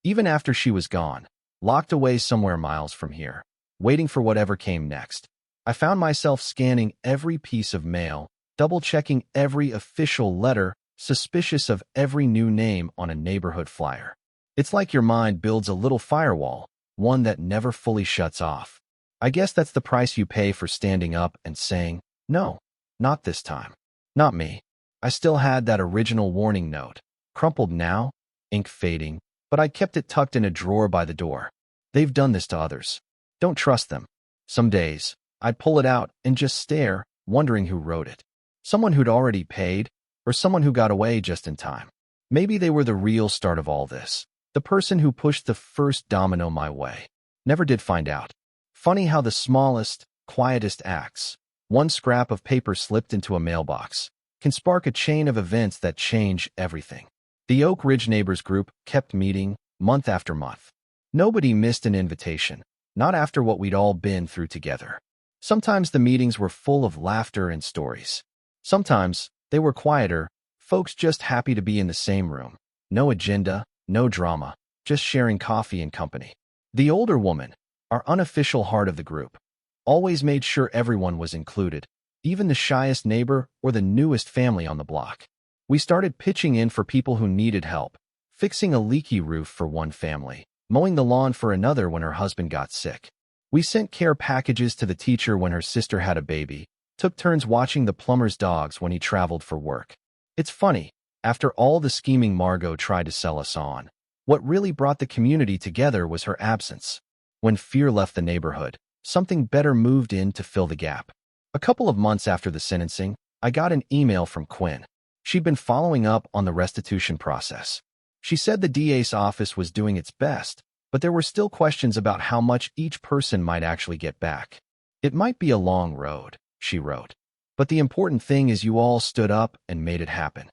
even after she was gone, locked away somewhere miles from here, waiting for whatever came next, I found myself scanning every piece of mail, double-checking every official letter, suspicious of every new name on a neighborhood flyer. It's like your mind builds a little firewall, one that never fully shuts off. I guess that's the price you pay for standing up and saying, no, not this time. Not me. I still had that original warning note, crumpled now, ink fading, but I kept it tucked in a drawer by the door. They've done this to others. Don't trust them. Some days, I'd pull it out and just stare, wondering who wrote it. Someone who'd already paid, or someone who got away just in time. Maybe they were the real start of all this. The person who pushed the first domino my way. Never did find out. Funny how the smallest, quietest acts, one scrap of paper slipped into a mailbox, can spark a chain of events that change everything. The Oak Ridge Neighbors group kept meeting, month after month. Nobody missed an invitation, not after what we'd all been through together. Sometimes the meetings were full of laughter and stories. Sometimes they were quieter, folks just happy to be in the same room. No agenda, no drama, just sharing coffee and company. The older woman, our unofficial heart of the group, always made sure everyone was included, even the shyest neighbor or the newest family on the block. We started pitching in for people who needed help, fixing a leaky roof for one family, mowing the lawn for another when her husband got sick. We sent care packages to the teacher when her sister had a baby, took turns watching the plumber's dogs when he traveled for work. It's funny, after all the scheming Margot tried to sell us on, what really brought the community together was her absence. When fear left the neighborhood, something better moved in to fill the gap. A couple of months after the sentencing, I got an email from Quinn. She'd been following up on the restitution process. She said the DA's office was doing its best, but there were still questions about how much each person might actually get back. It might be a long road, she wrote, but the important thing is you all stood up and made it happen.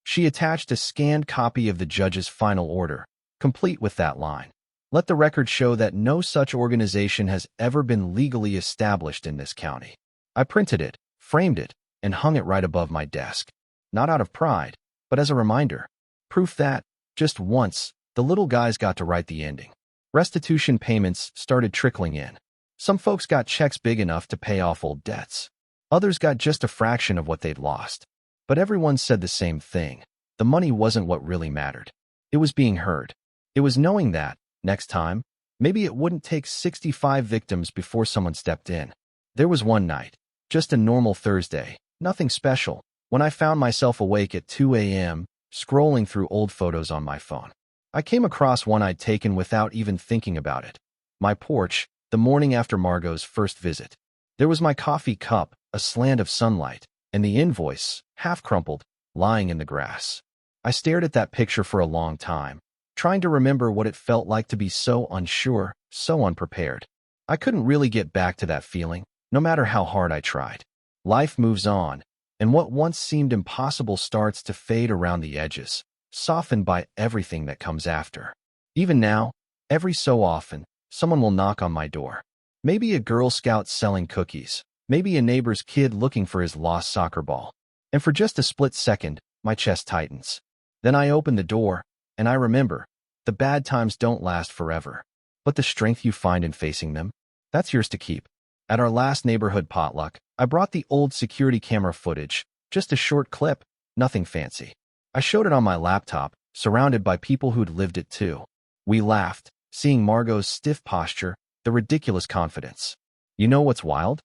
She attached a scanned copy of the judge's final order, complete with that line. Let the record show that no such organization has ever been legally established in this county. I printed it, framed it, and hung it right above my desk. Not out of pride, but as a reminder. Proof that, just once, the little guys got to write the ending. Restitution payments started trickling in. Some folks got checks big enough to pay off old debts. Others got just a fraction of what they'd lost. But everyone said the same thing. The money wasn't what really mattered. It was being heard. It was knowing that, next time, maybe it wouldn't take 65 victims before someone stepped in. There was one night, just a normal Thursday, nothing special, when I found myself awake at 2 a.m., scrolling through old photos on my phone. I came across one I'd taken without even thinking about it. My porch, the morning after Margot's first visit. There was my coffee cup, a slant of sunlight, and the invoice, half crumpled, lying in the grass. I stared at that picture for a long time, trying to remember what it felt like to be so unsure, so unprepared. I couldn't really get back to that feeling, no matter how hard I tried. Life moves on, and what once seemed impossible starts to fade around the edges, softened by everything that comes after. Even now, every so often, someone will knock on my door. Maybe a Girl Scout selling cookies, maybe a neighbor's kid looking for his lost soccer ball. And for just a split second, my chest tightens. Then I open the door, and I remember, the bad times don't last forever. But the strength you find in facing them, that's yours to keep. At our last neighborhood potluck, I brought the old security camera footage, just a short clip, nothing fancy. I showed it on my laptop, surrounded by people who'd lived it too. We laughed, seeing Margot's stiff posture, the ridiculous confidence. You know what's wild?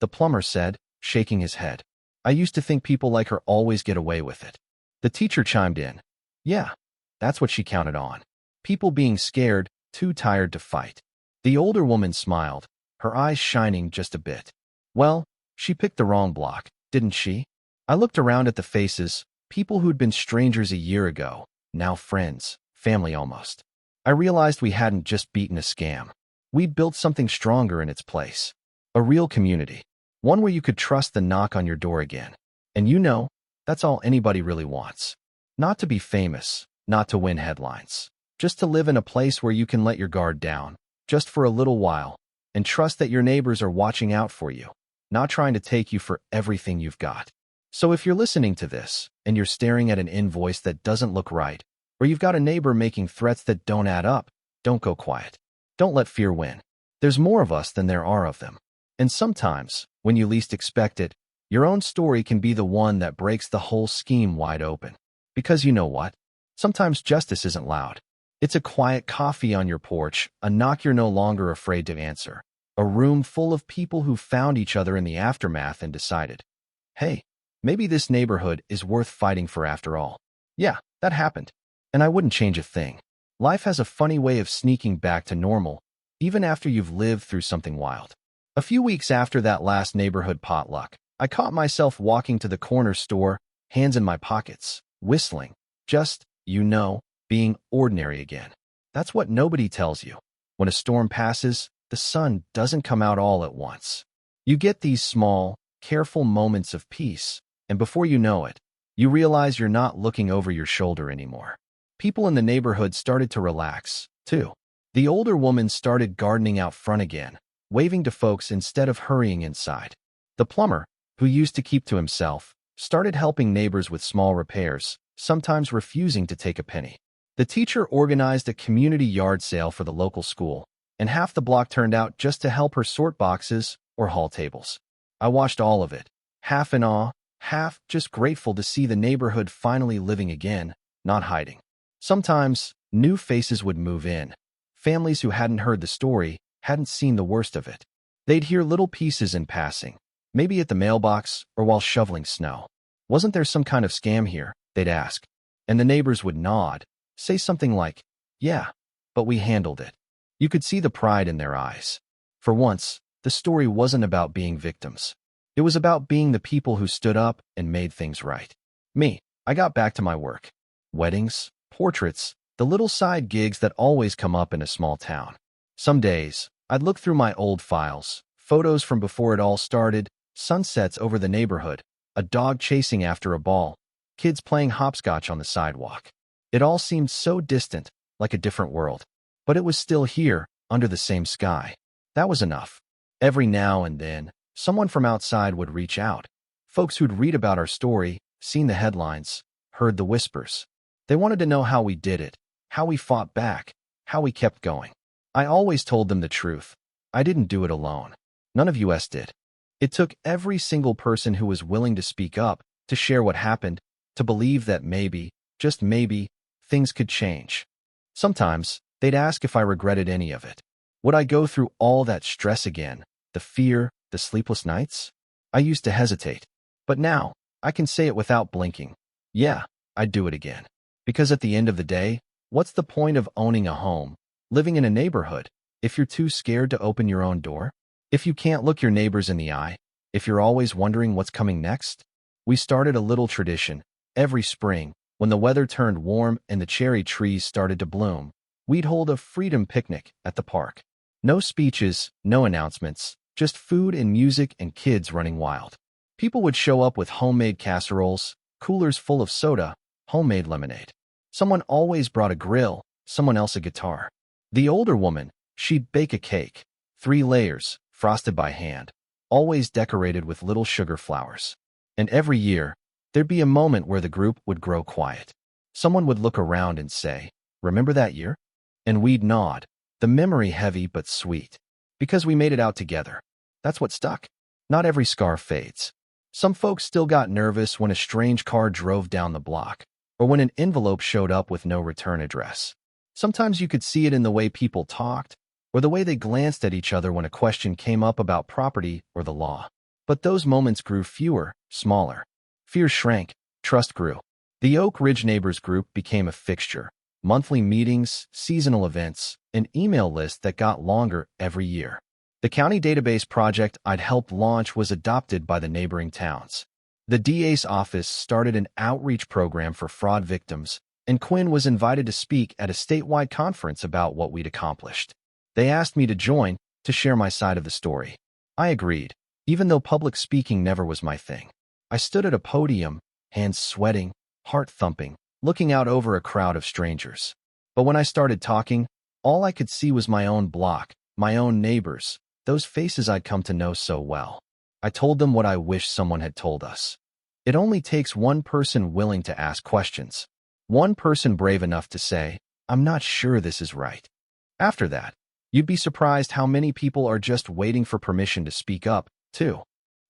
The plumber said, shaking his head. I used to think people like her always get away with it. The teacher chimed in. Yeah, that's what she counted on. People being scared, too tired to fight. The older woman smiled, her eyes shining just a bit. Well, she picked the wrong block, didn't she? I looked around at the faces, people who'd been strangers a year ago, now friends, family almost. I realized we hadn't just beaten a scam. We'd built something stronger in its place. A real community. One where you could trust the knock on your door again. And you know, that's all anybody really wants. Not to be famous, not to win headlines. Just to live in a place where you can let your guard down, just for a little while, and trust that your neighbors are watching out for you, not trying to take you for everything you've got. So if you're listening to this, and you're staring at an invoice that doesn't look right, or you've got a neighbor making threats that don't add up, don't go quiet. Don't let fear win. There's more of us than there are of them. And sometimes, when you least expect it, your own story can be the one that breaks the whole scheme wide open. Because you know what? Sometimes justice isn't loud. It's a quiet coffee on your porch, a knock you're no longer afraid to answer, a room full of people who found each other in the aftermath and decided, hey, maybe this neighborhood is worth fighting for after all. Yeah, that happened. And I wouldn't change a thing. Life has a funny way of sneaking back to normal, even after you've lived through something wild. A few weeks after that last neighborhood potluck, I caught myself walking to the corner store, hands in my pockets, whistling, just, being ordinary again. That's what nobody tells you. When a storm passes, the sun doesn't come out all at once. You get these small, careful moments of peace, and before you know it, you realize you're not looking over your shoulder anymore. People in the neighborhood started to relax, too. The older woman started gardening out front again, waving to folks instead of hurrying inside. The plumber, who used to keep to himself, started helping neighbors with small repairs, sometimes refusing to take a penny. The teacher organized a community yard sale for the local school, and half the block turned out just to help her sort boxes or haul tables. I watched all of it, half in awe, half just grateful to see the neighborhood finally living again, not hiding. Sometimes, new faces would move in. Families who hadn't heard the story, hadn't seen the worst of it. They'd hear little pieces in passing, maybe at the mailbox or while shoveling snow. Wasn't there some kind of scam here? They'd ask. And the neighbors would nod, say something like, yeah, but we handled it. You could see the pride in their eyes. For once, the story wasn't about being victims. It was about being the people who stood up and made things right. Me, I got back to my work. Weddings, portraits, the little side gigs that always come up in a small town. Some days, I'd look through my old files, photos from before it all started, sunsets over the neighborhood, a dog chasing after a ball, kids playing hopscotch on the sidewalk. It all seemed so distant, like a different world. But it was still here, under the same sky. That was enough. Every now and then, someone from outside would reach out. Folks who'd read about our story, seen the headlines, heard the whispers. They wanted to know how we did it, how we fought back, how we kept going. I always told them the truth. I didn't do it alone. None of us did. It took every single person who was willing to speak up, to share what happened, to believe that maybe, just maybe, things could change. Sometimes, they'd ask if I regretted any of it. Would I go through all that stress again, the fear, the sleepless nights? I used to hesitate. But now, I can say it without blinking. Yeah, I'd do it again. Because at the end of the day, what's the point of owning a home, living in a neighborhood, if you're too scared to open your own door? If you can't look your neighbors in the eye? If you're always wondering what's coming next? We started a little tradition. Every spring, when the weather turned warm and the cherry trees started to bloom, we'd hold a freedom picnic at the park. No speeches, no announcements, just food and music and kids running wild. People would show up with homemade casseroles, coolers full of soda, homemade lemonade. Someone always brought a grill, someone else a guitar. The older woman, she'd bake a cake, 3 layers, frosted by hand, always decorated with little sugar flowers. And every year, there'd be a moment where the group would grow quiet. Someone would look around and say, "Remember that year?" And we'd nod, the memory heavy but sweet. Because we made it out together. That's what stuck. Not every scar fades. Some folks still got nervous when a strange car drove down the block, or when an envelope showed up with no return address. Sometimes you could see it in the way people talked, or the way they glanced at each other when a question came up about property or the law. But those moments grew fewer, smaller. Fear shrank, trust grew. The Oak Ridge Neighbors group became a fixture. Monthly meetings, seasonal events, an email list that got longer every year. The county database project I'd helped launch was adopted by the neighboring towns. The DA's office started an outreach program for fraud victims, and Quinn was invited to speak at a statewide conference about what we'd accomplished. They asked me to join, to share my side of the story. I agreed, even though public speaking never was my thing. I stood at a podium, hands sweating, heart thumping, looking out over a crowd of strangers. But when I started talking, all I could see was my own block, my own neighbors, those faces I'd come to know so well. I told them what I wish someone had told us. It only takes one person willing to ask questions. One person brave enough to say, "I'm not sure this is right." After that, you'd be surprised how many people are just waiting for permission to speak up, too.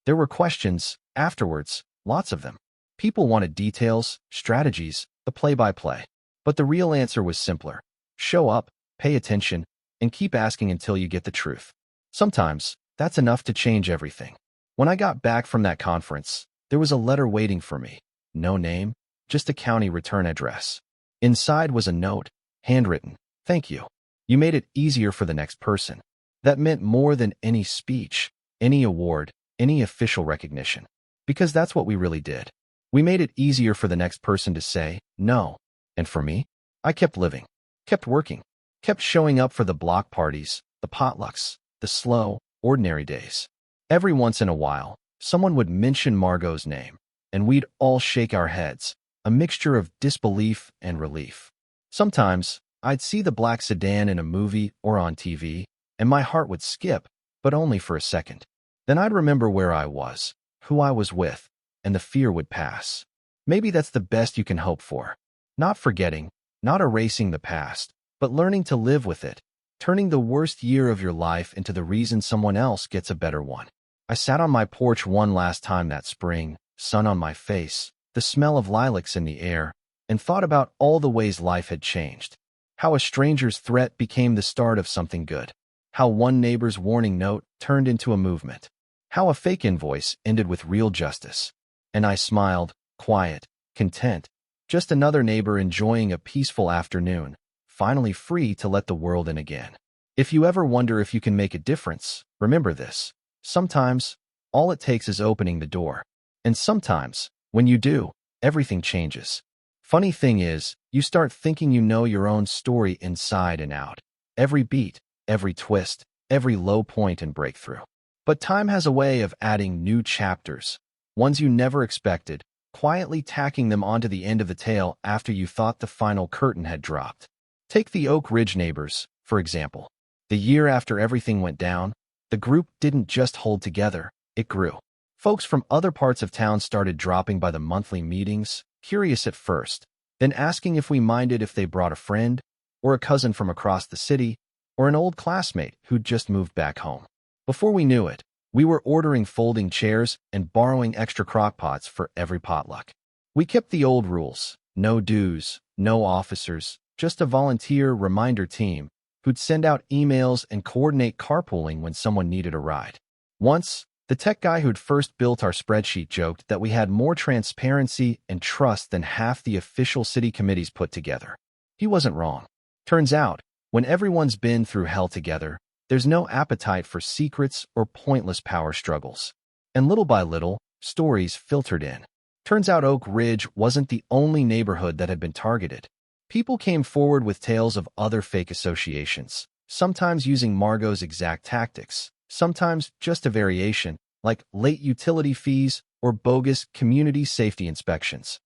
There were questions, afterwards, lots of them. People wanted details, strategies, the play-by-play. But the real answer was simpler. Show up, pay attention, and keep asking until you get the truth. Sometimes, that's enough to change everything. When I got back from that conference, there was a letter waiting for me. No name, just a county return address. Inside was a note, handwritten, "Thank you. You made it easier for the next person." That meant more than any speech, any award, any official recognition. Because that's what we really did. We made it easier for the next person to say no. And for me, I kept living, kept working, kept showing up for the block parties, the potlucks, the slow, ordinary days. Every once in a while, someone would mention Margot's name, and we'd all shake our heads, a mixture of disbelief and relief. Sometimes, I'd see the black sedan in a movie or on TV, and my heart would skip, but only for a second. Then I'd remember where I was, who I was with, and the fear would pass. Maybe that's the best you can hope for. Not forgetting, not erasing the past, but learning to live with it, turning the worst year of your life into the reason someone else gets a better one. I sat on my porch one last time that spring, sun on my face, the smell of lilacs in the air, and thought about all the ways life had changed. How a stranger's threat became the start of something good. How one neighbor's warning note turned into a movement. How a fake invoice ended with real justice. And I smiled, quiet, content, just another neighbor enjoying a peaceful afternoon, finally free to let the world in again. If you ever wonder if you can make a difference, remember this. Sometimes, all it takes is opening the door. And sometimes, when you do, everything changes. Funny thing is, you start thinking you know your own story inside and out. Every beat, every twist, every low point and breakthrough. But time has a way of adding new chapters, ones you never expected, quietly tacking them onto the end of the tale after you thought the final curtain had dropped. Take the Oak Ridge Neighbors, for example. The year after everything went down, the group didn't just hold together, it grew. Folks from other parts of town started dropping by the monthly meetings, curious at first, then asking if we minded if they brought a friend, or a cousin from across the city, or an old classmate who'd just moved back home. Before we knew it, we were ordering folding chairs and borrowing extra crockpots for every potluck. We kept the old rules, no dues, no officers, just a volunteer reminder team who'd send out emails and coordinate carpooling when someone needed a ride. Once, the tech guy who'd first built our spreadsheet joked that we had more transparency and trust than half the official city committees put together. He wasn't wrong. Turns out, when everyone's been through hell together, there's no appetite for secrets or pointless power struggles. And little by little, stories filtered in. Turns out Oak Ridge wasn't the only neighborhood that had been targeted. People came forward with tales of other fake associations, sometimes using Margot's exact tactics, sometimes just a variation, like late utility fees or bogus community safety inspections.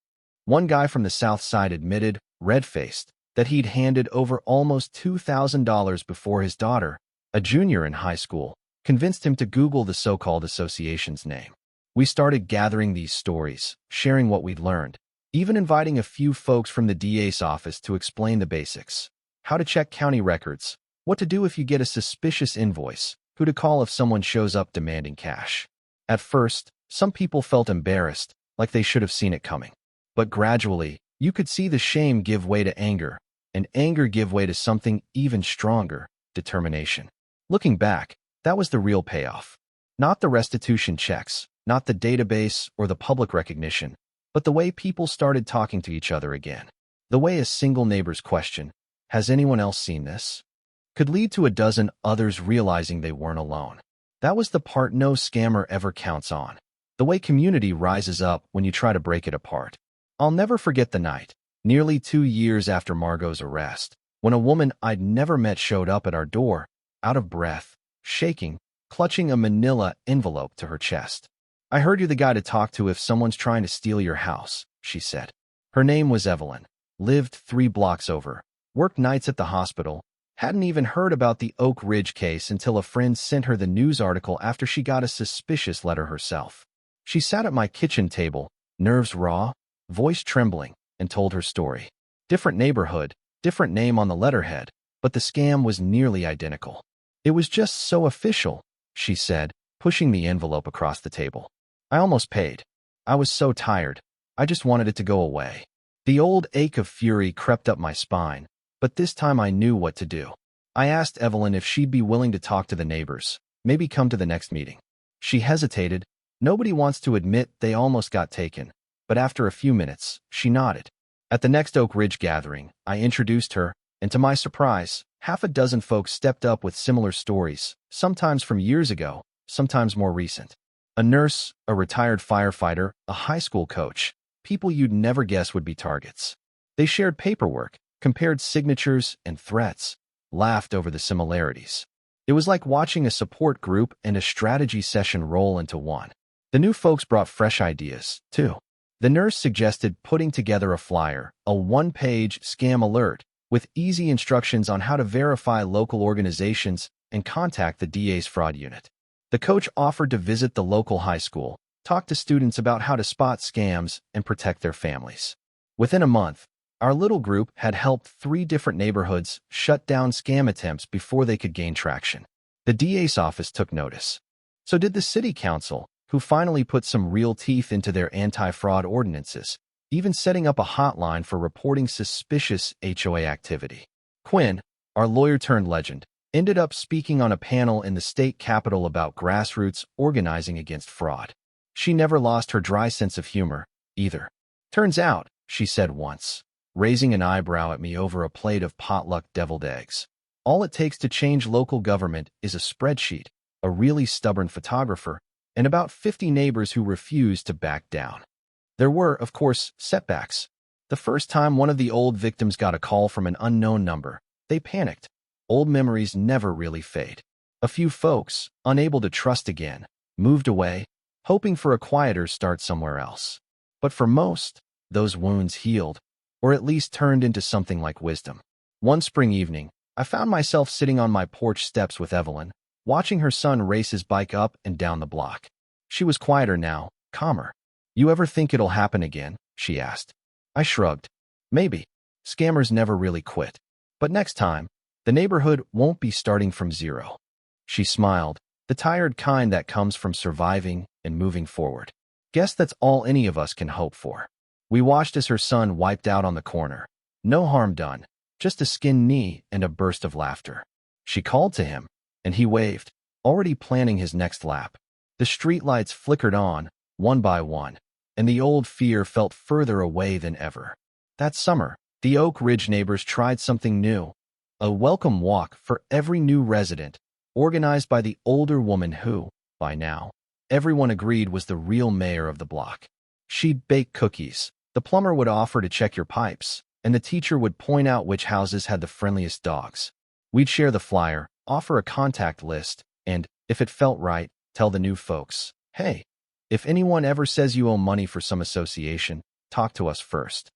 One guy from the South Side admitted, red-faced, that he'd handed over almost $2,000 before his daughter, a junior in high school, convinced him to Google the so-called association's name. We started gathering these stories, sharing what we'd learned, even inviting a few folks from the DA's office to explain the basics. How to check county records, what to do if you get a suspicious invoice, who to call if someone shows up demanding cash. At first, some people felt embarrassed, like they should have seen it coming. But gradually, you could see the shame give way to anger, and anger give way to something even stronger, determination. Looking back, that was the real payoff. Not the restitution checks, not the database or the public recognition, but the way people started talking to each other again. The way a single neighbor's question, "Has anyone else seen this?" could lead to a dozen others realizing they weren't alone. That was the part no scammer ever counts on. The way community rises up when you try to break it apart. I'll never forget the night, nearly 2 years after Margot's arrest, when a woman I'd never met showed up at our door, out of breath, shaking, clutching a manila envelope to her chest. "I heard you're the guy to talk to if someone's trying to steal your house," she said. Her name was Evelyn, lived 3 blocks over, worked nights at the hospital, hadn't even heard about the Oak Ridge case until a friend sent her the news article after she got a suspicious letter herself. She sat at my kitchen table, nerves raw, voice trembling, and told her story. Different neighborhood, different name on the letterhead, but the scam was nearly identical. "It was just so official," she said, pushing the envelope across the table. "I almost paid. I was so tired. I just wanted it to go away." The old ache of fury crept up my spine, but this time I knew what to do. I asked Evelyn if she'd be willing to talk to the neighbors, maybe come to the next meeting. She hesitated. Nobody wants to admit they almost got taken, but after a few minutes, she nodded. At the next Oak Ridge gathering, I introduced her, and to my surprise, half a dozen folks stepped up with similar stories, sometimes from years ago, sometimes more recent. A nurse, a retired firefighter, a high school coach, people you'd never guess would be targets. They shared paperwork, compared signatures and threats, laughed over the similarities. It was like watching a support group and a strategy session roll into one. The new folks brought fresh ideas, too. The nurse suggested putting together a flyer, a 1-page scam alert, with easy instructions on how to verify local organizations and contact the DA's fraud unit. The coach offered to visit the local high school, talk to students about how to spot scams and protect their families. Within a month, our little group had helped 3 different neighborhoods shut down scam attempts before they could gain traction. The DA's office took notice. So did the city council, who finally put some real teeth into their anti-fraud ordinances, even setting up a hotline for reporting suspicious HOA activity. Quinn, our lawyer-turned-legend, ended up speaking on a panel in the state capitol about grassroots organizing against fraud. She never lost her dry sense of humor, either. "Turns out," she said once, raising an eyebrow at me over a plate of potluck deviled eggs, "all it takes to change local government is a spreadsheet, a really stubborn photographer, and about 50 neighbors who refuse to back down." There were, of course, setbacks. The first time one of the old victims got a call from an unknown number, they panicked. Old memories never really fade. A few folks, unable to trust again, moved away, hoping for a quieter start somewhere else. But for most, those wounds healed, or at least turned into something like wisdom. One spring evening, I found myself sitting on my porch steps with Evelyn, watching her son race his bike up and down the block. She was quieter now, calmer. "You ever think it'll happen again?" she asked. I shrugged. "Maybe. Scammers never really quit. But next time, the neighborhood won't be starting from zero." She smiled, the tired kind that comes from surviving and moving forward. Guess that's all any of us can hope for. We watched as her son wiped out on the corner. No harm done, just a skinned knee and a burst of laughter. She called to him, and he waved, already planning his next lap. The streetlights flickered on, one by one, and the old fear felt further away than ever. That summer, the Oak Ridge neighbors tried something new. A welcome walk for every new resident, organized by the older woman who, by now, everyone agreed was the real mayor of the block. She'd bake cookies, the plumber would offer to check your pipes, and the teacher would point out which houses had the friendliest dogs. We'd share the flyer, offer a contact list, and, if it felt right, tell the new folks, "Hey, if anyone ever says you owe money for some association, talk to us first."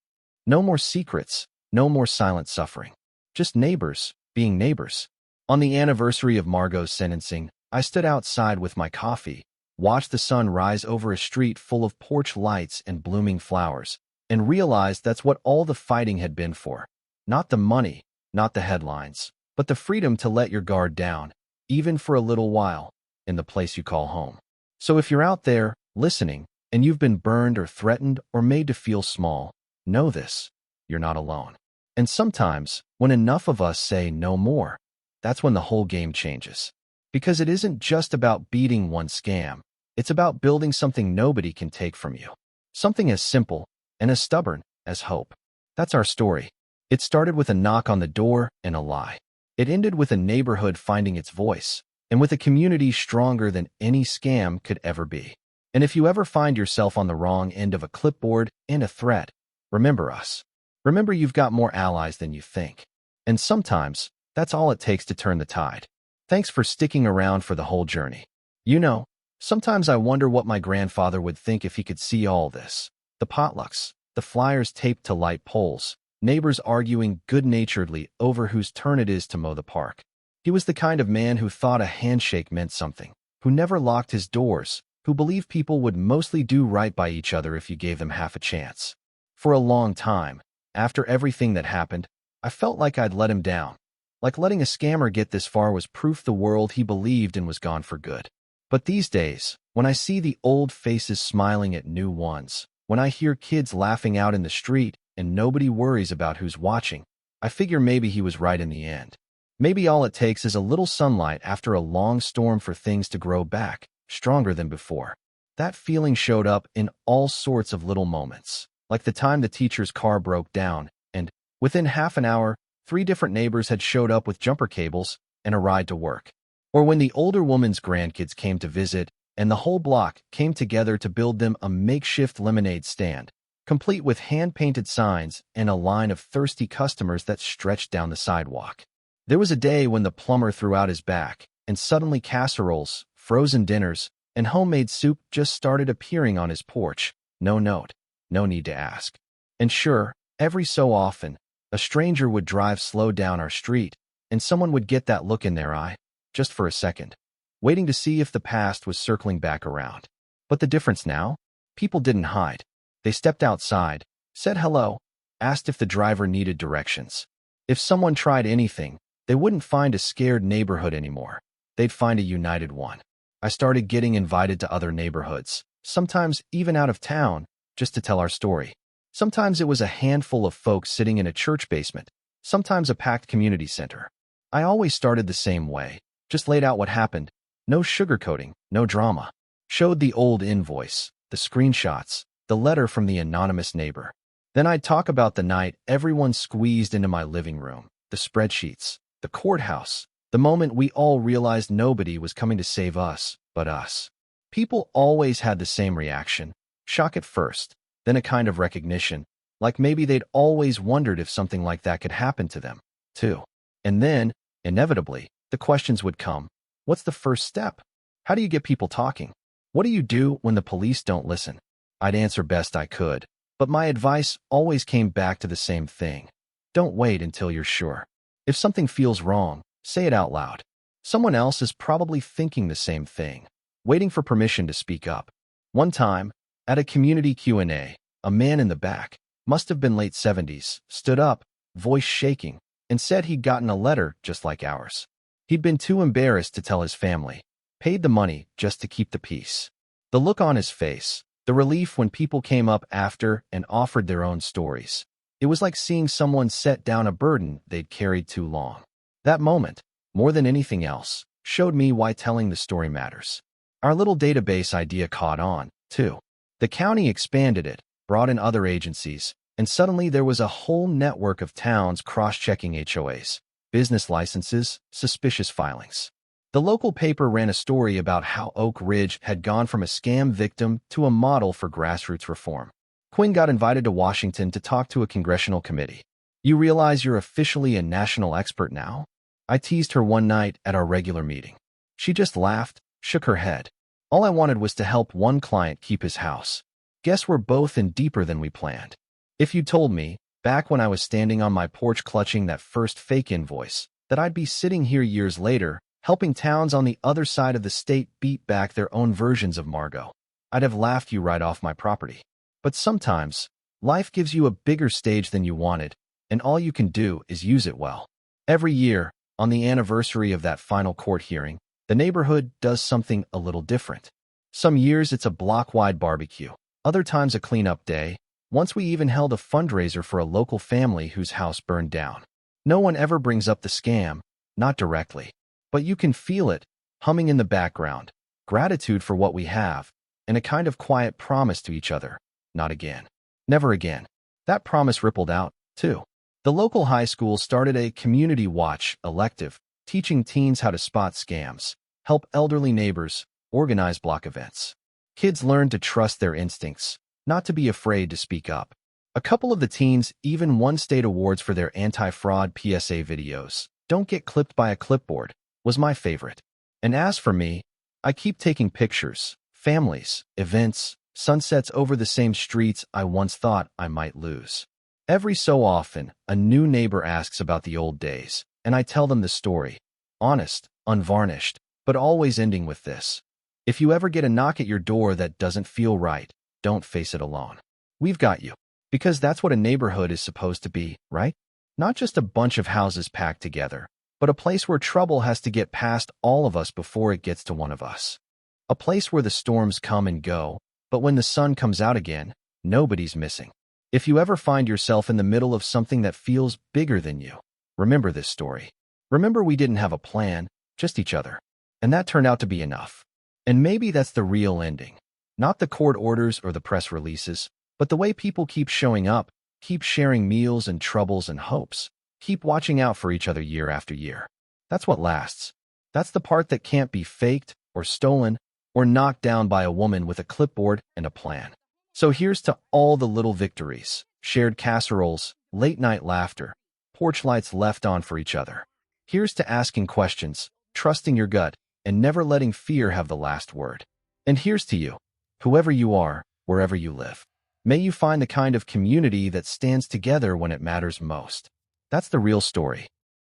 No more secrets, no more silent suffering. Just neighbors, being neighbors. On the anniversary of Margot's sentencing, I stood outside with my coffee, watched the sun rise over a street full of porch lights and blooming flowers, and realized that's what all the fighting had been for. Not the money, not the headlines, but the freedom to let your guard down, even for a little while, in the place you call home. So if you're out there, listening, and you've been burned or threatened or made to feel small, know this: you're not alone. And sometimes, when enough of us say no more, that's when the whole game changes. Because it isn't just about beating one scam, it's about building something nobody can take from you. Something as simple and as stubborn as hope. That's our story. It started with a knock on the door and a lie. It ended with a neighborhood finding its voice, and with a community stronger than any scam could ever be. And if you ever find yourself on the wrong end of a clipboard and a threat, remember us. Remember you've got more allies than you think. And sometimes, that's all it takes to turn the tide. Thanks for sticking around for the whole journey. You know, sometimes I wonder what my grandfather would think if he could see all this. The potlucks, the flyers taped to light poles, neighbors arguing good-naturedly over whose turn it is to mow the park. He was the kind of man who thought a handshake meant something, who never locked his doors, who believed people would mostly do right by each other if you gave them half a chance. For a long time, after everything that happened, I felt like I'd let him down. Like letting a scammer get this far was proof the world he believed in was gone for good. But these days, when I see the old faces smiling at new ones, when I hear kids laughing out in the street and nobody worries about who's watching, I figure maybe he was right in the end. Maybe all it takes is a little sunlight after a long storm for things to grow back, stronger than before. That feeling showed up in all sorts of little moments, like the time the teacher's car broke down, and, within half an hour, 3 different neighbors had showed up with jumper cables and a ride to work. Or when the older woman's grandkids came to visit, and the whole block came together to build them a makeshift lemonade stand, complete with hand-painted signs and a line of thirsty customers that stretched down the sidewalk. There was a day when the plumber threw out his back, and suddenly casseroles, frozen dinners, and homemade soup just started appearing on his porch. No note, no need to ask. And sure, every so often, a stranger would drive slow down our street, and someone would get that look in their eye, just for a second, waiting to see if the past was circling back around. But the difference now? People didn't hide. They stepped outside, said hello, asked if the driver needed directions. If someone tried anything, they wouldn't find a scared neighborhood anymore. They'd find a united one. I started getting invited to other neighborhoods, sometimes even out of town, just to tell our story. Sometimes it was a handful of folks sitting in a church basement, sometimes a packed community center. I always started the same way, just laid out what happened. No sugarcoating, no drama. Showed the old invoice, the screenshots, the letter from the anonymous neighbor. Then I'd talk about the night everyone squeezed into my living room, the spreadsheets, the courthouse, the moment we all realized nobody was coming to save us but us. People always had the same reaction, shock at first, then a kind of recognition, like maybe they'd always wondered if something like that could happen to them, too. And then, inevitably, the questions would come. What's the first step? How do you get people talking? What do you do when the police don't listen? I'd answer best I could, but my advice always came back to the same thing. Don't wait until you're sure. If something feels wrong, say it out loud. Someone else is probably thinking the same thing, waiting for permission to speak up. One time, at a community Q&A, a man in the back, must have been late 70s, stood up, voice shaking, and said he'd gotten a letter just like ours. He'd been too embarrassed to tell his family, paid the money just to keep the peace. The look on his face, the relief when people came up after and offered their own stories. It was like seeing someone set down a burden they'd carried too long. That moment, more than anything else, showed me why telling the story matters. Our little database idea caught on, too. The county expanded it, brought in other agencies, and suddenly there was a whole network of towns cross-checking HOAs, business licenses, suspicious filings. The local paper ran a story about how Oak Ridge had gone from a scam victim to a model for grassroots reform. Quinn got invited to Washington to talk to a congressional committee. You realize you're officially a national expert now? I teased her one night at our regular meeting. She just laughed, shook her head. All I wanted was to help one client keep his house. Guess we're both in deeper than we planned. If you'd told me, back when I was standing on my porch clutching that first fake invoice, that I'd be sitting here years later, helping towns on the other side of the state beat back their own versions of Margot, I'd have laughed you right off my property. But sometimes, life gives you a bigger stage than you wanted, and all you can do is use it well. Every year, on the anniversary of that final court hearing, the neighborhood does something a little different. Some years it's a block-wide barbecue, other times a cleanup day. Once we even held a fundraiser for a local family whose house burned down. No one ever brings up the scam, not directly. But you can feel it, humming in the background, gratitude for what we have, and a kind of quiet promise to each other. Not again. Never again. That promise rippled out, too. The local high school started a community watch elective, teaching teens how to spot scams, help elderly neighbors, organize block events. Kids learned to trust their instincts, not to be afraid to speak up. A couple of the teens even won state awards for their anti-fraud PSA videos. Don't get clipped by a clipboard was my favorite. And as for me, I keep taking pictures, families, events, sunsets over the same streets I once thought I might lose. Every so often, a new neighbor asks about the old days, and I tell them the story. Honest, unvarnished, but always ending with this. If you ever get a knock at your door that doesn't feel right, don't face it alone. We've got you. Because that's what a neighborhood is supposed to be, right? Not just a bunch of houses packed together, but a place where trouble has to get past all of us before it gets to one of us. A place where the storms come and go, but when the sun comes out again, nobody's missing. If you ever find yourself in the middle of something that feels bigger than you, remember this story. Remember we didn't have a plan, just each other. And that turned out to be enough. And maybe that's the real ending. Not the court orders or the press releases, but the way people keep showing up, keep sharing meals and troubles and hopes, keep watching out for each other year after year. That's what lasts. That's the part that can't be faked or stolen or knocked down by a woman with a clipboard and a plan. So here's to all the little victories, shared casseroles, late-night laughter, porch lights left on for each other. Here's to asking questions, trusting your gut, and never letting fear have the last word. And here's to you, whoever you are, wherever you live. May you find the kind of community that stands together when it matters most. That's the real story.